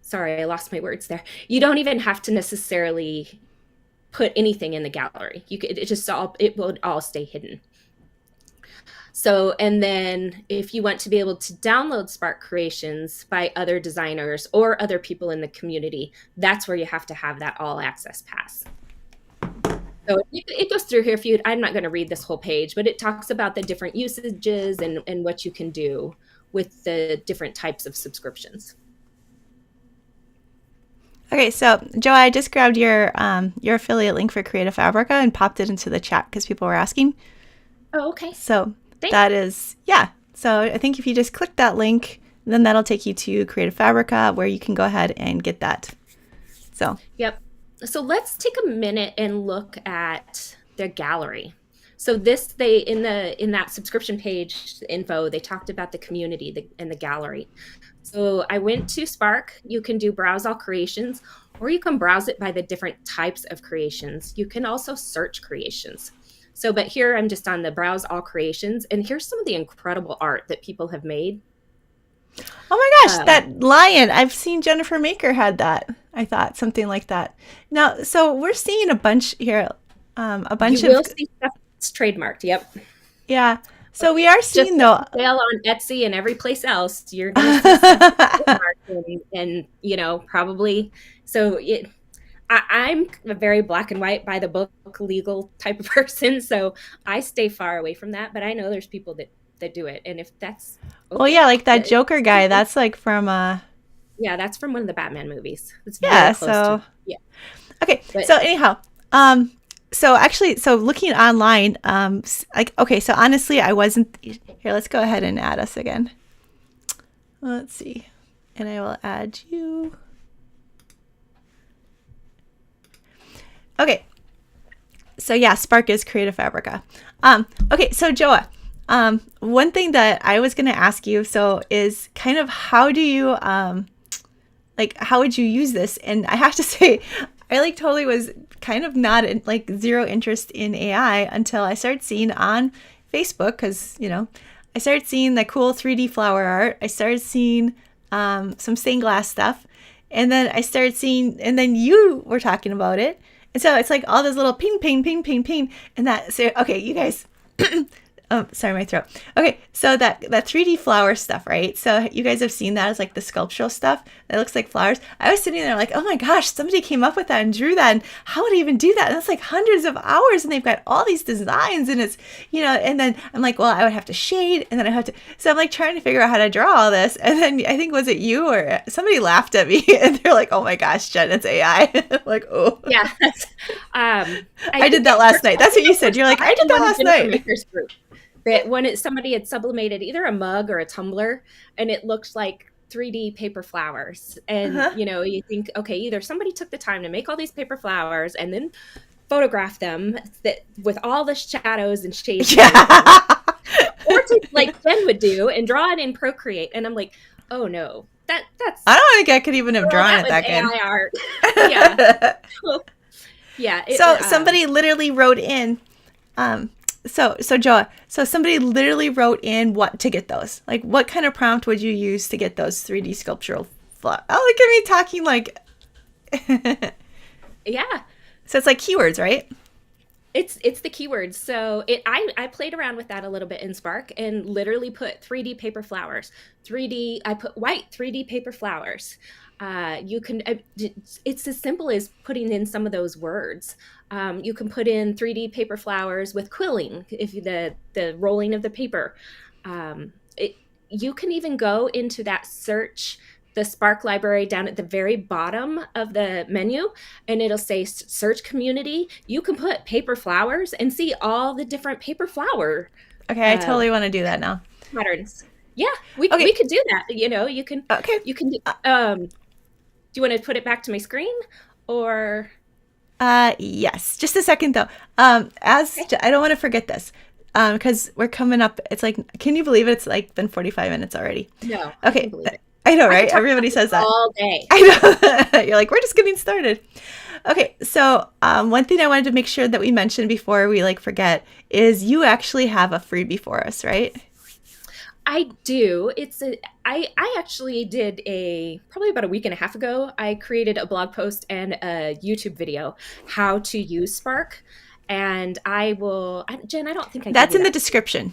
Sorry, I lost my words there. You don't even have to necessarily put anything in the gallery. It will all stay hidden. So, and then if you want to be able to download Spark creations by other designers or other people in the community, that's where you have to have that all access pass. So it goes through here. I'm not going to read this whole page, but it talks about the different usages and what you can do with the different types of subscriptions. Okay, so Gjoa, I just grabbed your affiliate link for Creative Fabrica and popped it into the chat because people were asking. Oh, okay. So that is, yeah. So I think if you just click that link, then that'll take you to Creative Fabrica where you can go ahead and get that. So. Yep. So let's take a minute and look at their gallery. So in that subscription page info, they talked about the community and the gallery. So I went to Spark. You can do browse all creations, or you can browse it by the different types of creations. You can also search creations. So, but here I'm just on the browse all creations, and here's some of the incredible art that people have made. Oh my gosh, that lion. I've seen Jennifer Maker had that. I thought something like that. Now, so we're seeing a bunch here, You will see stuff that's trademarked. Yep. Yeah. So we are seeing though. Sale on Etsy and every place else, you're going to see stuff trademarked and probably. So I'm a very black and white, by the book, legal type of person. So I stay far away from that. But I know there's people that do it. And if that's. Okay, well, yeah, like that Joker guy, that's like from. Yeah, that's from one of the Batman movies. It's yeah. So. Yeah. Okay. But, so anyhow, so looking online, so honestly, I wasn't here. Let's go ahead and add us again. Let's see. And I will add you. Okay. So yeah, Spark is Creative Fabrica. Okay. So Gjoa, one thing that I was going to ask you, is kind of how do you, how would you use this? And I have to say, I totally was kind of not zero interest in AI until I started seeing on Facebook, because, I started seeing the cool 3D flower art. I started seeing some stained glass stuff. And then I started seeing, and then you were talking about it. And so it's like all this little ping, ping, ping, ping, ping. And okay, you guys. Oh, sorry, my throat. Okay, so that 3D flower stuff, right? So you guys have seen that as the sculptural stuff that looks like flowers. I was sitting there oh my gosh, somebody came up with that and drew that. And how would I even do that? And that's hundreds of hours, and they've got all these designs, and it's, and then I'm well, I would have to shade, and then I have to. So I'm trying to figure out how to draw all this, and then I think was it you or somebody laughed at me, and they're oh my gosh, Jen, it's AI. I'm oh yeah. I did that last night. That's what you said. You're I did that last night. That when somebody had sublimated either a mug or a tumbler, and it looked like 3D paper flowers. And, you think, okay, either somebody took the time to make all these paper flowers and then photograph them with all the shadows and shades. Yeah. Or to, Jen would do and draw it in Procreate. And I'm oh no, that's. I don't think I could even have drawn it that good. AI art. Yeah. Yeah. So somebody literally wrote in, So Gjoa, somebody literally wrote in what to get those. What kind of prompt would you use to get those 3D sculptural flowers? Oh, look at me talking Yeah. So it's keywords, right? It's the keywords. So I played around with that a little bit in Spark and literally put 3D paper flowers. I put white 3D paper flowers. You can, it's as simple as putting in some of those words. You can put in 3D paper flowers with quilling, if the rolling of the paper. You can even go into that search, the Spark library down at the very bottom of the menu, and it'll say search community. You can put paper flowers and see all the different paper flower. Okay, I totally want to do that now. Patterns. Yeah, we could do that. You can. Okay. You can do. Do you want to put it back to my screen, or? Yes. Just a second though. I don't want to forget this. because we're coming up. It's like, can you believe it? It's like been 45 minutes already. No, I can Okay, believe it. I know, I could right? talk Everybody about this says that. all day. I know. You're like, we're just getting started. Okay, so one thing I wanted to make sure that we mention before we like forget is you actually have a freebie for us, right? I do. I actually did probably about a week and a half ago. I created a blog post and a YouTube video how to use Spark, and Jen, I don't think I gave That's you in the that. description.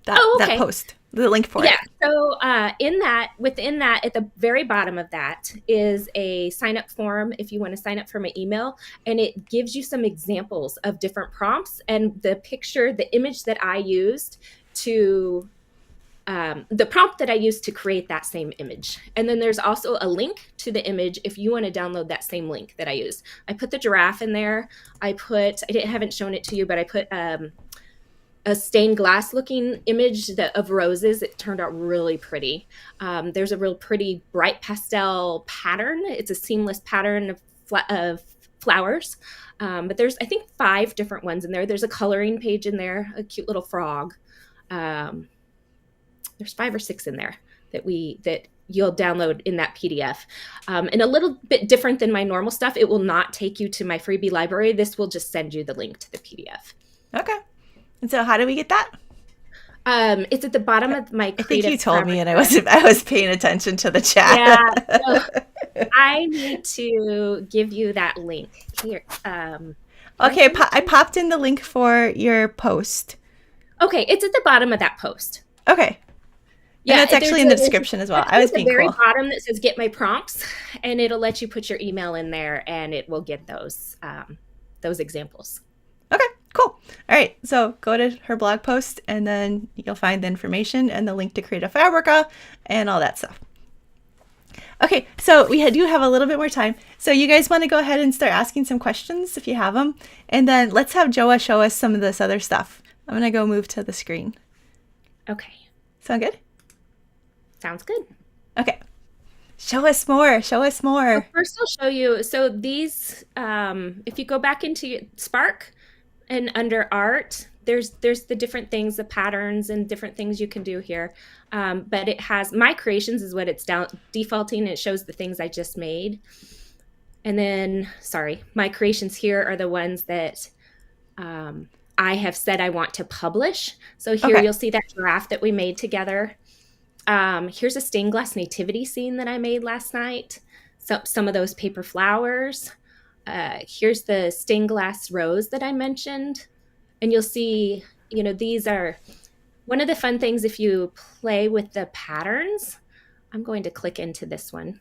Oh, That okay. post, the link for Yeah. it. So within that, at the very bottom of that is a sign up form if you want to sign up for my email, and it gives you some examples of different prompts and the image that I used to the prompt that I used to create that same image. And then there's also a link to the image if you want to download that same link that I used. I put the giraffe in there. Haven't shown it to you, but I put a stained glass looking image of roses. It turned out really pretty. There's a real pretty bright pastel pattern. It's a seamless pattern of flowers. But there's, I think, 5 different ones in there. There's a coloring page in there, a cute little frog. There's 5 or 6 in there that you'll download in that PDF. And a little bit different than my normal stuff, it will not take you to my freebie library. This will just send you the link to the PDF. Okay. And so how do we get that? It's at the bottom of my I think you creative told me, and I fabric. was paying attention to the chat. Yeah. So I need to give you that link here. Okay, I popped in the link for your post. Okay, it's at the bottom of that post. Okay. Yeah, and it's actually in the description as well. I was being cool. At the very cool. bottom that says "Get my prompts," and it'll let you put your email in there, and it will get those examples. Okay, cool. All right, so go to her blog post, and then you'll find the information and the link to create a Fabrica and all that stuff. Okay, so we do have a little bit more time. So you guys want to go ahead and start asking some questions if you have them, and then let's have Gjoa show us some of this other stuff. I'm gonna go move to the screen. Okay. Sound good? Sounds good. Okay. Show us more. Show us more. So first, I'll show you. So these, if you go back into Spark and under Art, there's the different things, the patterns and different things you can do here. But it has My Creations is what it's defaulting. It shows the things I just made. And then, My Creations here are the ones that I have said I want to publish. So here You'll see that giraffe that we made together. Here's a stained glass nativity scene that I made last night. So some of those paper flowers. Here's the stained glass rose that I mentioned. And you'll see, these are one of the fun things if you play with the patterns. I'm going to click into this one.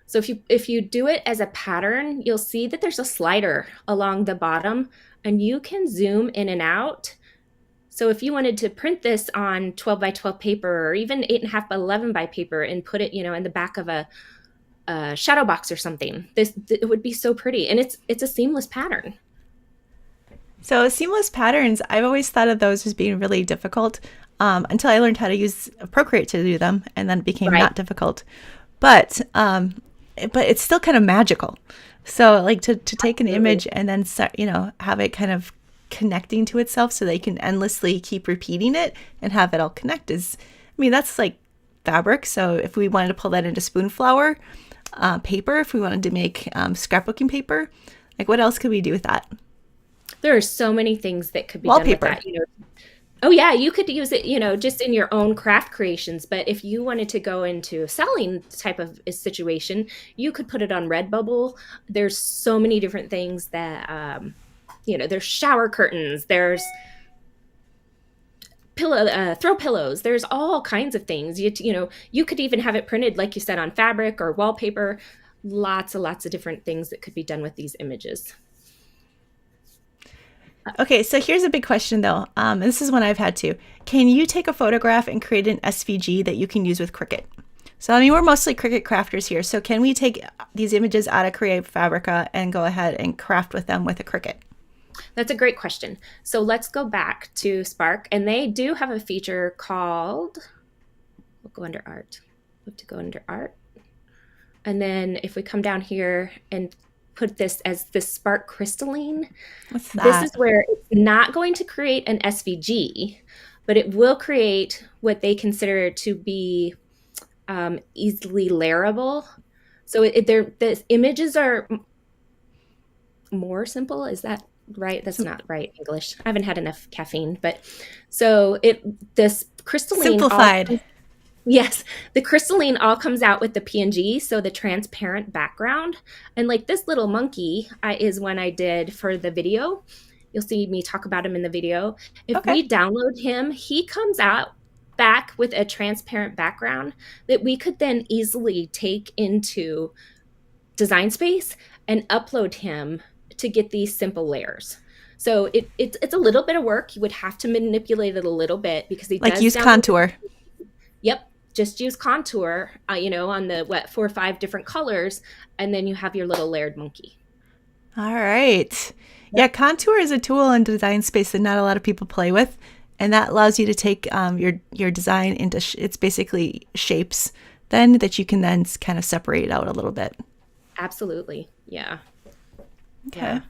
So if you do it as a pattern, you'll see that there's a slider along the bottom, and you can zoom in and out. So if you wanted to print this on 12 by 12 paper or even 8.5 by 11 by paper and put it, in the back of a shadow box or something, it would be so pretty. And it's a seamless pattern. So seamless patterns, I've always thought of those as being really difficult until I learned how to use Procreate to do them, and then it became not difficult. But it's still kind of magical. So like to take an image and then have it kind of connecting to itself so they can endlessly keep repeating it and have it all connect that's like fabric. So if we wanted to pull that into spoon flower paper, if we wanted to make scrapbooking paper, like what else could we do with that? There are so many things that could be wallpaper. done with that. Oh yeah, you could use it, just in your own craft creations. But if you wanted to go into a selling type of situation, you could put it on Redbubble. There's so many different things that, there's shower curtains, there's throw pillows, there's all kinds of things. You could even have it printed, like you said, on fabric or wallpaper. Lots and lots of different things that could be done with these images. Okay, so here's a big question though. This is one I've had too. Can you take a photograph and create an SVG that you can use with Cricut? So we're mostly Cricut crafters here. So can we take these images out of Create Fabrica and go ahead and craft with them with a Cricut? That's a great question. So let's go back to Spark, and they do have a feature called, we'll go under Art. We have to go under Art. And then if we come down here and put this as the spark crystalline. What's This that? is where it's not going to create an SVG, but it will create what they consider to be easily layerable. So the images are more simple. Is that right? That's not right English. I haven't had enough caffeine, but so this crystalline all Simplified. yes, the crystalline all comes out with the PNG, so the transparent background. And like this little monkey is one I did for the video. You'll see me talk about him in the video. If Okay. we download him, he comes out back with a transparent background that we could then easily take into Design Space and upload him to get these simple layers. So it's a little bit of work. You would have to manipulate it a little bit because he Like does use download. contour. Yep, just use contour, on the 4 or 5 different colors, and then you have your little layered monkey. All right. Yeah, contour is a tool in Design Space that not a lot of people play with, and that allows you to take your design into it's basically shapes then that you can then kind of separate out a little bit. Absolutely, yeah, Okay. yeah.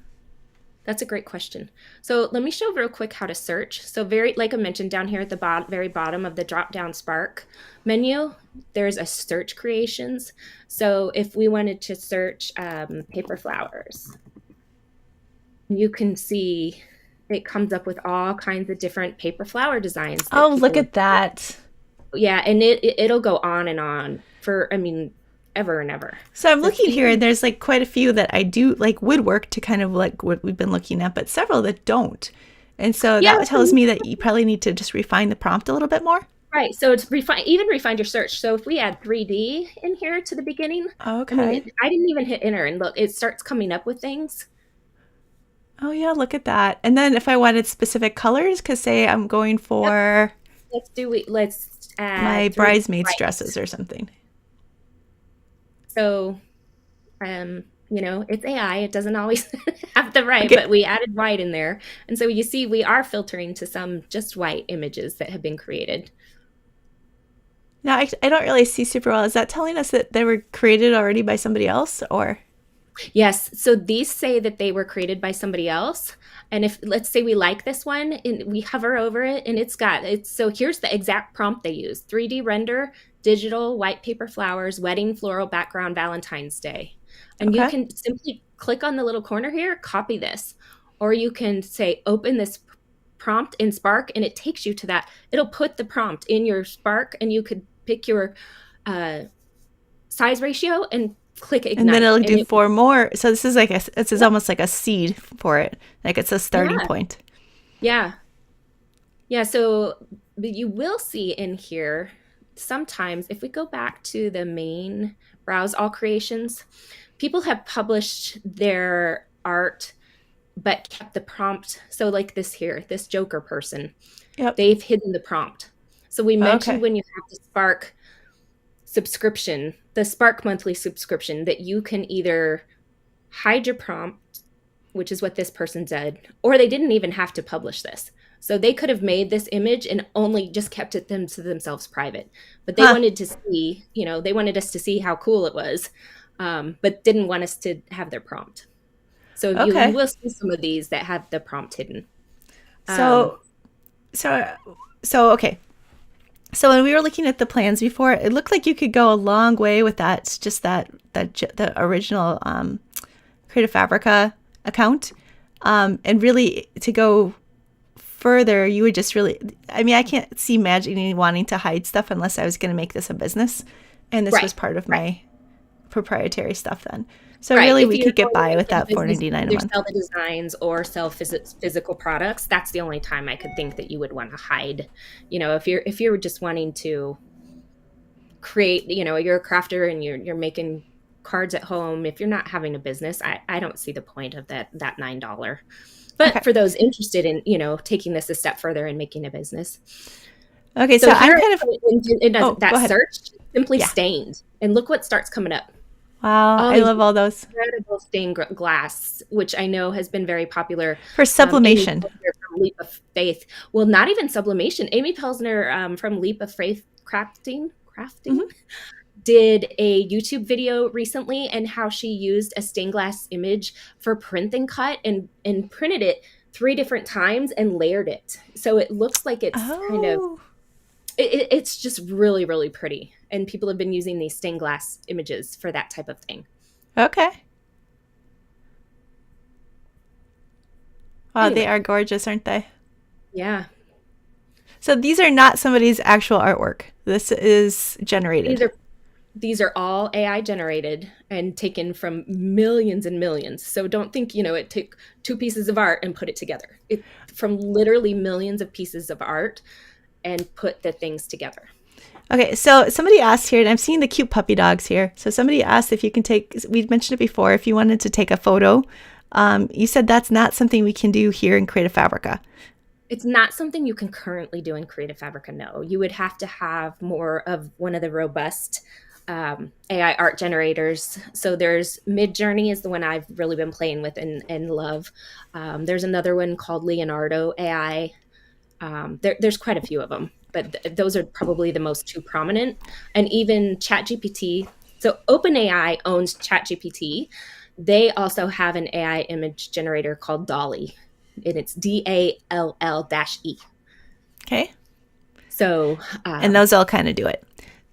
That's a great question. So let me show real quick how to search. So like I mentioned down here at the very bottom of the drop-down Spark menu, there's a search creations. So if we wanted to search paper flowers, you can see it comes up with all kinds of different paper flower designs that Oh, look people have. at that. Yeah, and it'll go on and on for, ever and ever. So I'm The looking here, theme, and there's like quite a few that I do like woodwork to kind of like what we've been looking at, but several that don't. And so yeah, that tells me that you probably need to just refine the prompt a little bit more. right. So it's refine your search. So if we add 3D in here to the beginning, Okay. I didn't even hit enter, and look, it starts coming up with things. Oh yeah, look at that. And then if I wanted specific colors, because say I'm going Yep. for Let's my add 3D bridesmaids white. dresses or something. So, it's AI. It doesn't always have the right, Okay. but we added white in there. And so you see, we are filtering to some just white images that have been created. Now I don't really see super well. Is that telling us that they were created already by somebody else, or Yes. So these say that they were created by somebody else. And if let's say we like this one and we hover over it and so here's the exact prompt they use: 3D render, digital, white paper flowers, wedding floral background, Valentine's Day. And you okay? can simply click on the little corner here, copy this, or you can say open this prompt in Spark and it takes you to that. It'll put the prompt in your Spark and you could pick your uh, size ratio and click And then ignite it'll and do it four more. So this is yep, almost like a seed for it. Like it's a starting yeah, point. yeah. Yeah, so you will see in here sometimes if we go back to the main browse all creations, people have published their art but kept the prompt. So like this here, this Joker person, Yep. they've hidden the prompt. So we mentioned Okay. when you have the Spark subscription, the Spark monthly subscription, that you can either hide your prompt, which is what this person did, or they didn't even have to publish this. So they could have made this image and only just kept it to themselves private. But they Huh. wanted to see, they wanted us to see how cool it was, but didn't want us to have their prompt. So you Okay. will see some of these that have the prompt hidden. Um, So so so okay. So when we were looking at the plans before, it looked like you could go a long way with that. It's just the original Creative Fabrica account, and really to go further, you would just really. I mean, I can't see imagining wanting to hide stuff unless I was going to make this a business, and this right, was part of right. my proprietary stuff then. So Right. really, If we you're could get going to by make with it a that business, 4.99 a either month. sell the designs or sell physical products, that's the only time I could think that you would want to hide. If you're just wanting to create, you're a crafter and you're making cards at home. If you're not having a business, I don't see the point of that $9. But Okay. for those interested in, taking this a step further and making a business. Okay. So So I'm here kind of. in Oh, go that ahead. search simply Yeah. stained, and look what starts coming up. Wow. All I these love all those incredible stained glass, which I know has been very popular. for Amy sublimation. Pilsner from Leap of Faith. Well, not even sublimation. Amy Pilsner from Leap of Faith crafting. Hmm. did a YouTube video recently, and how she used a stained glass image for print and cut, and printed it 3 different times and layered it. So it looks like it's kind of, Oh, it's just really, really pretty. And people have been using these stained glass images for that type of thing. okay. Wow, they Anyway, are gorgeous, aren't they? yeah. So these are not somebody's actual artwork. This is These generated. are these are all AI generated and taken from millions and millions. So don't think, it took 2 pieces of art and put it together. It from literally millions of pieces of art and put the things together. Okay, so somebody asked here, and I'm seeing the cute puppy dogs here. So somebody asked if you can take, we mentioned it before, if you wanted to take a photo. You said that's not something we can do here in Creative Fabrica. It's not something you can currently do in Creative Fabrica, no. You would have to have more of one of the robust AI art generators. So there's Midjourney is the one I've really been playing with and love. There's another one called Leonardo AI. There's quite a few of them, but those are probably the most two prominent. And even ChatGPT. So OpenAI owns ChatGPT. They also have an AI image generator called Dolly, and it's DALL-E. Okay. So And those all kind of do it.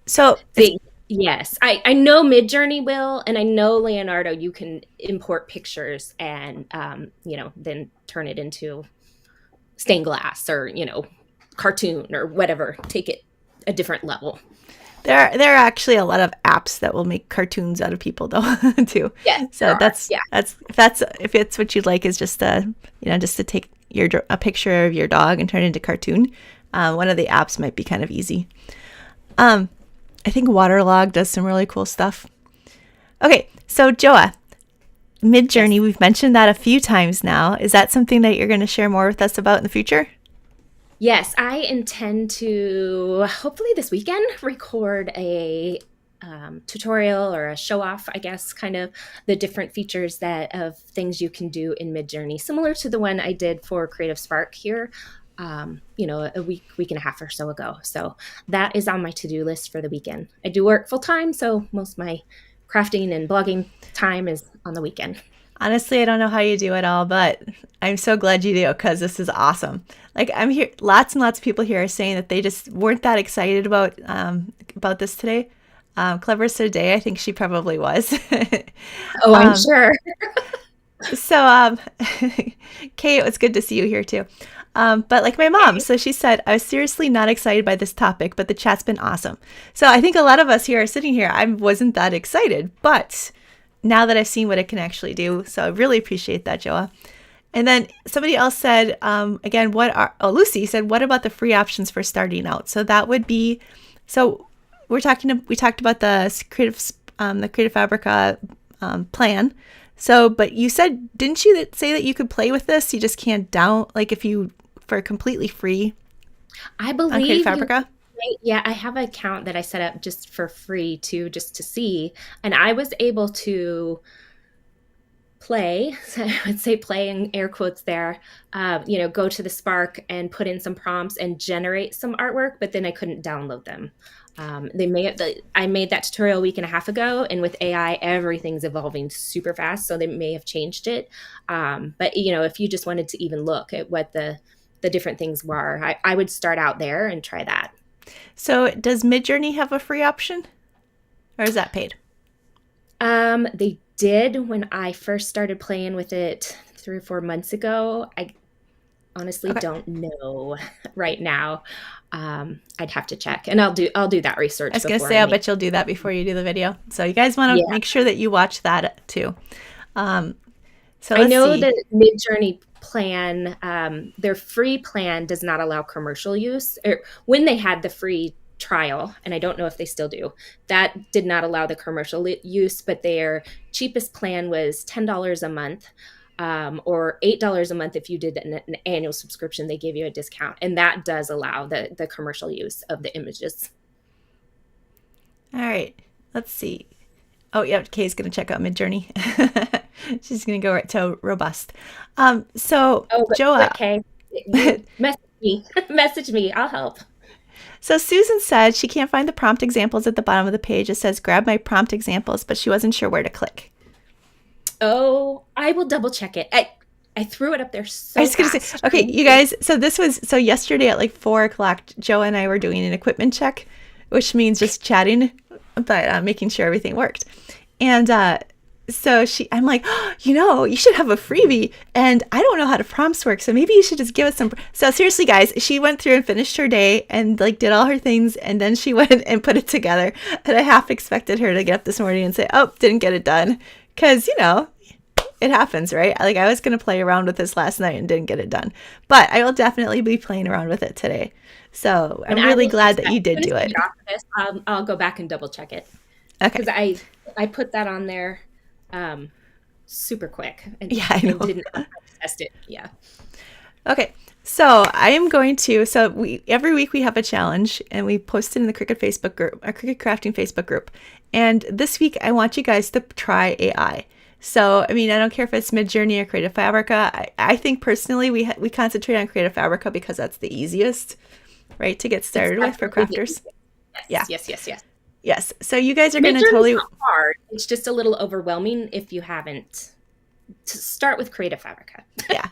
So it's, yes, I know Midjourney will, and I know Leonardo. You can import pictures and then turn it into stained glass or cartoon or whatever. Take it a different level. there are actually a lot of apps that will make cartoons out of people though too. Yes, there So are. Yeah. that's if it's what you'd like is just just to take a picture of your dog and turn it into cartoon. One of the apps might be kind of easy. I think Waterlog does some really cool stuff. Okay, so Gjoa, Midjourney, Yes. we've mentioned that a few times now. Is that something that you're going to share more with us about in the future? Yes, I intend to hopefully this weekend record a tutorial or a show off, I guess, kind of the different features that of things you can do in Midjourney, similar to the one I did for Creative Spark here, a week and a half or so ago. So that is on my to-do list for the weekend. I do work full time, so most of my crafting and blogging time is on the weekend. Honestly, I don't know how you do it all, but I'm so glad you do because this is awesome. Like I'm here, lots and lots of people here are saying that they just weren't that excited about this today. Clever today, I think she probably was. Oh, I'm um, sure. so, Kate, it was good to see you here too. But like my mom, so she said, I was seriously not excited by this topic, but the chat's been awesome. So I think a lot of us here are sitting here. I wasn't that excited, but now that I've seen what it can actually do, so I really appreciate that, Gjoa. And then somebody else said, again, Lucy said, what about the free options for starting out? So that would be, so we talked about the Creative Fabrica plan. So, but you said, didn't you say that you could play with this? You just can't like if you, for completely free I on Creative believe you. Fabrica? Yeah, I have an account that I set up just for free just to see, and I was able to play. So I would say play in air quotes there. Go to the Spark and put in some prompts and generate some artwork, but then I couldn't download them. I made that tutorial a week and a half ago, and with AI, everything's evolving super fast, so they may have changed it. But if you just wanted to even look at what the different things were, I would start out there and try that. So does Midjourney have a free option or is that paid? They did when I first started playing with it 3 or 4 months ago. I honestly Okay. don't know right now. I'd have to check, and I'll do that I research was going to before say, I I'll make. bet you'll do that before you do the video. So you guys want to Yeah, make sure that you watch that too. Um, so I let's know see. the Midjourney plan, their free plan does not allow commercial use. Or when they had the free trial, and I don't know if they still do, that did not allow the commercial use, but their cheapest plan was $10 a month. Or $8 a month if you did an annual subscription, they gave you a discount, and that does allow the commercial use of the images. All right. Let's see. Oh, yeah. Kay's going to check out Midjourney. She's going to go right to robust. So, Oh, but Gjoa, Kay, you message me, message me. I'll help. So Susan said she can't find the prompt examples at the bottom of the page. It says grab my prompt examples, but she wasn't sure where to click. Oh, I will double check it. I threw it up there so I was going to fast. say, okay, you guys, so yesterday at like 4 o'clock, Joe and I were doing an equipment check, which means just chatting, but making sure everything worked. And so I'm like, oh, you should have a freebie, and I don't know how to prompts work, so maybe you should just give us some. So seriously, guys, she went through and finished her day and like did all her things, and then she went and put it together. And I half expected her to get up this morning and say, oh, didn't get it done, because it happens, right? Like, I was going to play around with this last night and didn't get it done, but I will definitely be playing around with it today. So I'm really glad that you did do it. I'll go back and double check it. Okay. Because I put that on there super quick. And, yeah, I know. And didn't test it. Yeah. Okay. So I am going to, every week we have a challenge, and we post it in the Cricut Facebook group, our Cricut Crafting Facebook group. And this week I want you guys to try AI. So, I mean, I don't care if it's Midjourney or Creative Fabrica. I think personally we concentrate on Creative Fabrica because that's the easiest, right, to get started with for crafters. Yes. So you guys are going to totally. Not hard. It's just a little overwhelming if you haven't. To start with Creative Fabrica. Yeah.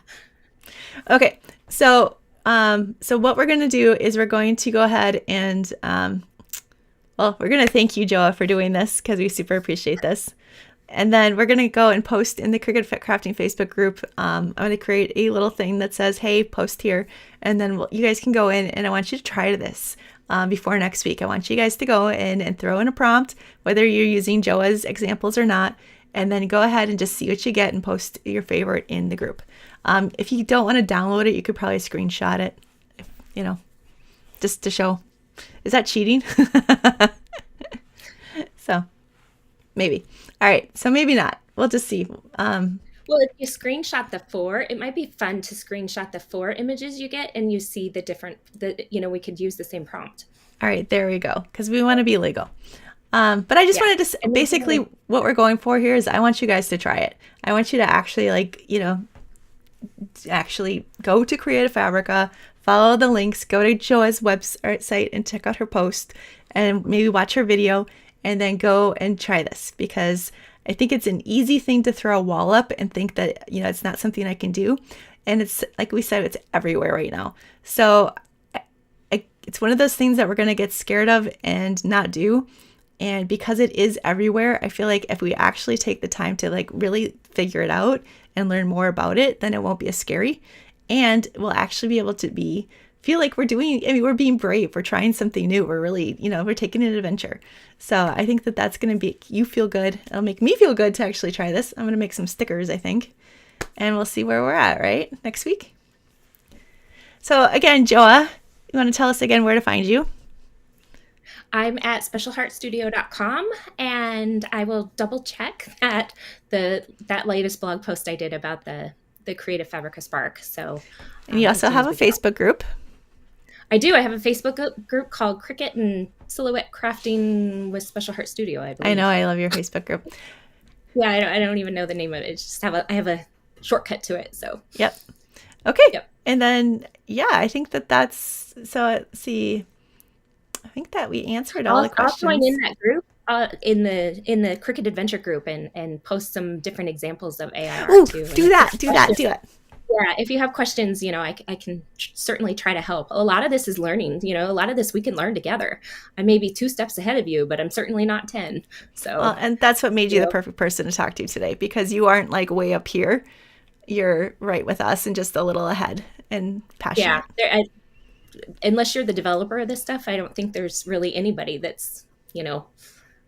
Okay. So what we're going to do is we're going to go ahead and, we're going to thank you, Gjoa, for doing this because we super appreciate this. And then we're going to go and post in the Cricut Crafting Facebook group. I'm going to create a little thing that says, hey, post here. And then you guys can go in, and I want you to try this before next week. I want you guys to go in and throw in a prompt, whether you're using Gjoa's examples or not, and then go ahead and just see what you get and post your favorite in the group. If you don't want to download it, you could probably screenshot it, just to show. Is that cheating? So maybe. All right. So maybe not. We'll just see. Well, if you screenshot the 4, it might be fun to screenshot the 4 images you get, and you see we could use the same prompt. All right, there we go. Because we want to be legal. But I just wanted to basically what we're going for here is I want you guys to try it. I want you to actually actually go to Creative Fabrica, follow the links, go to Gjoa's website and check out her post, and maybe watch her video, and then go and try this, because I think it's an easy thing to throw a wall up and think that, it's not something I can do. And it's, like we said, it's everywhere right now. So it's one of those things that we're going to get scared of and not do. And because it is everywhere, I feel like if we actually take the time to really figure it out and learn more about it, then it won't be as scary. And we'll actually be able to feel like we're being brave. We're trying something new. We're really, we're taking an adventure. So I think that that's going to make you feel good. It'll make me feel good to actually try this. I'm going to make some stickers, I think. And we'll see where we're at, right? Next week. So again, Gjoa, you want to tell us again where to find you? I'm at specialheartstudio.com, and I will double check that latest blog post I did about the Creative Fabrica Spark. So, and you also have a Facebook group. I do. I have a Facebook group called Cricut and Silhouette Crafting with Special Heart Studio, I believe. I know. I love your Facebook group. Yeah, I don't even know the name of it. It's just I have a shortcut to it. So. Yep. Okay. Yep. And then I think that's so. Let's see. I think that we answered all the questions. I'll join in that group, in the Cricut Adventure group, and post some different examples of AI art too. Do that. Yeah, if you have questions, I can certainly try to help. A lot of this is learning. A lot of this we can learn together. I may be 2 steps ahead of you, but I'm certainly not 10. So, and that's what made you the perfect person to talk to today, because you aren't way up here. You're right with us and just a little ahead and passionate. Yeah. Unless you're the developer of this stuff, I don't think there's really anybody that's,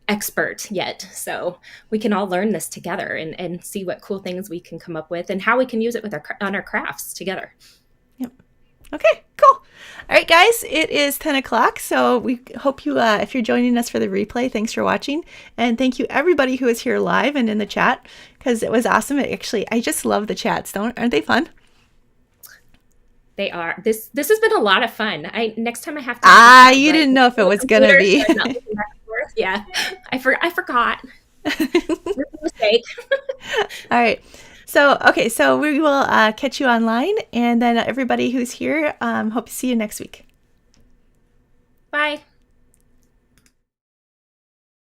expert yet. So we can all learn this together and see what cool things we can come up with and how we can use it on our crafts together. Yep. Okay, cool. All right, guys, it is 10 o'clock. So we hope you, if you're joining us for the replay, thanks for watching. And thank you everybody who is here live and in the chat, because it was awesome. I just love the chats. Aren't they fun? They are. This has been a lot of fun. Next time I have to. You didn't know if it was going to be. Yeah, I forgot. Mistake. All right. So we will catch you online, and then everybody who's here, hope to see you next week. Bye.